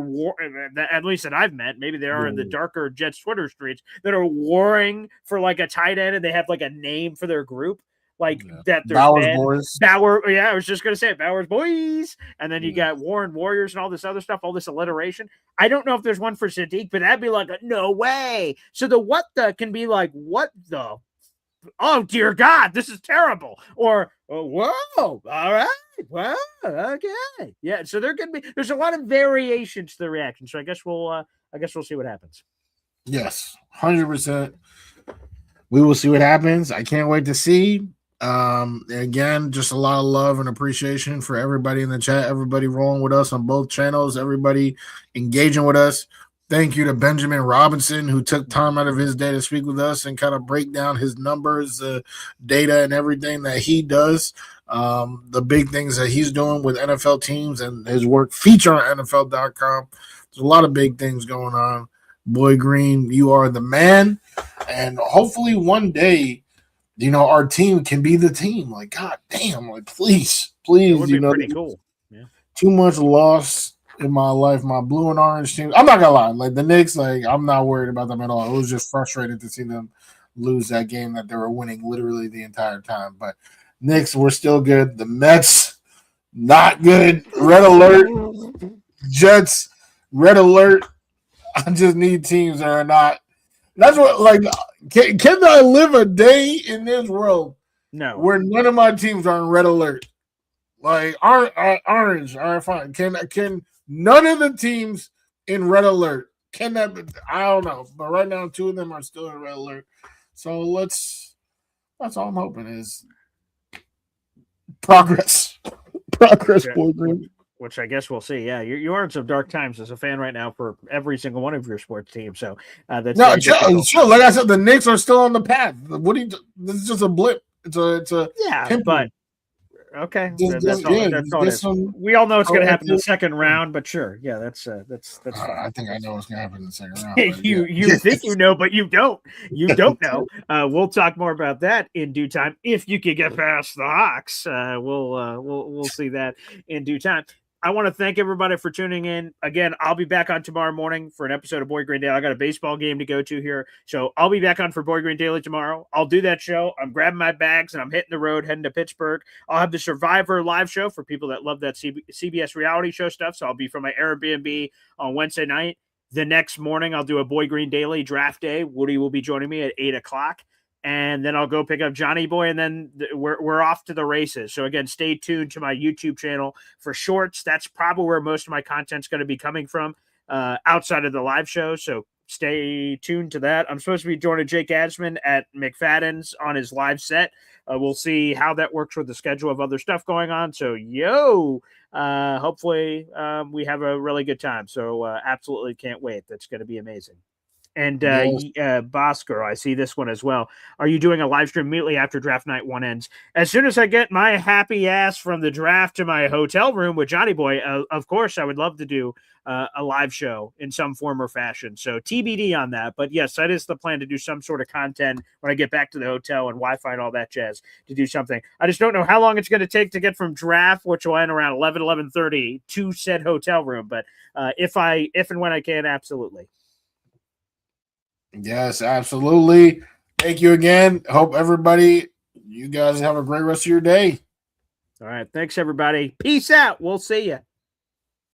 at least that I've met. Maybe they are in the darker Jets Twitter streets that are warring for like a tight end, and they have like a name for their group. Like that there's Bauer, I was just gonna say it, Bowers boys, and then you got Warren Warriors and all this other stuff, all this alliteration. I don't know if there's one for Sadiq, but that'd be like no way. So the what the can be like what the oh dear God, this is terrible. Or whoa, all right, well, okay. Yeah, so there's a lot of variations to the reaction. So I guess we'll see what happens.
Yes, 100%. We will see what happens. I can't wait to see. Again, just a lot of love and appreciation for everybody in the chat, everybody rolling with us on both channels, everybody engaging with us. Thank you to Benjamin Robinson, who took time out of his day to speak with us and kind of break down his numbers, data, and everything that he does. The big things that he's doing with NFL teams and his work feature on NFL.com. There's a lot of big things going on. Boy Green, you are the man. And hopefully one day, our team can be the team. Like, God damn, like, please. It would be pretty cool. Yeah. Too much loss in my life. My blue and orange team. I'm not gonna lie. Like the Knicks, like I'm not worried about them at all. It was just frustrating to see them lose that game that they were winning literally the entire time. But Knicks were still good. The Mets, not good. Red alert. Jets, red alert. I just need teams that are not. That's what, like, can I live a day in this world where none of my teams are in red alert? Like, orange, all right, fine. Can none of the teams in red alert? Can that be? I don't know. But right now, 2 of them are still in red alert. So that's all I'm hoping is progress. Progress, Boy Green.
which I guess we'll see. Yeah, you're in some dark times as a fan right now for every single one of your sports teams. So that's
No,
very difficult.
chill. Like I said, the Knicks are still on the path. This is just a blip. It's a
Yeah,
pimple.
but okay, that's all it is.
Some,
we all know it's going to happen in the second round, but sure, yeah, that's fine.
I think I know what's going to happen in the second round.
you think you know, but you don't. You don't know. We'll talk more about that in due time. If you can get past the Hawks, we'll see that in due time. I want to thank everybody for tuning in. Again, I'll be back on tomorrow morning for an episode of Boy Green Daily. I got a baseball game to go to here. So I'll be back on for Boy Green Daily tomorrow. I'll do that show. I'm grabbing my bags and I'm hitting the road, heading to Pittsburgh. I'll have the Survivor live show for people that love that CBS reality show stuff. So I'll be from my Airbnb on Wednesday night. The next morning, I'll do a Boy Green Daily draft day. Wudi will be joining me at 8 o'clock. And then I'll go pick up Johnny Boy, and then we're off to the races. So again, stay tuned to my YouTube channel for shorts. That's probably where most of my content's going to be coming from outside of the live show. So stay tuned to that. I'm supposed to be joining Jake Asman at McFadden's on his live set. We'll see how that works with the schedule of other stuff going on. So hopefully we have a really good time. So absolutely can't wait. That's going to be amazing. And Boss Girl, I see this one as well. Are you doing a live stream immediately after draft night 1 ends? As soon as I get my happy ass from the draft to my hotel room with Johnny Boy, of course, I would love to do a live show in some form or fashion. So TBD on that. But yes, that is the plan, to do some sort of content when I get back to the hotel and Wi-Fi and all that jazz, to do something. I just don't know how long it's going to take to get from draft, which will end around 11:30, to said hotel room. But if and when I can, absolutely.
Yes, absolutely. Thank you again. Hope you guys have a great rest of your day.
All right. Thanks, everybody. Peace out. We'll see you.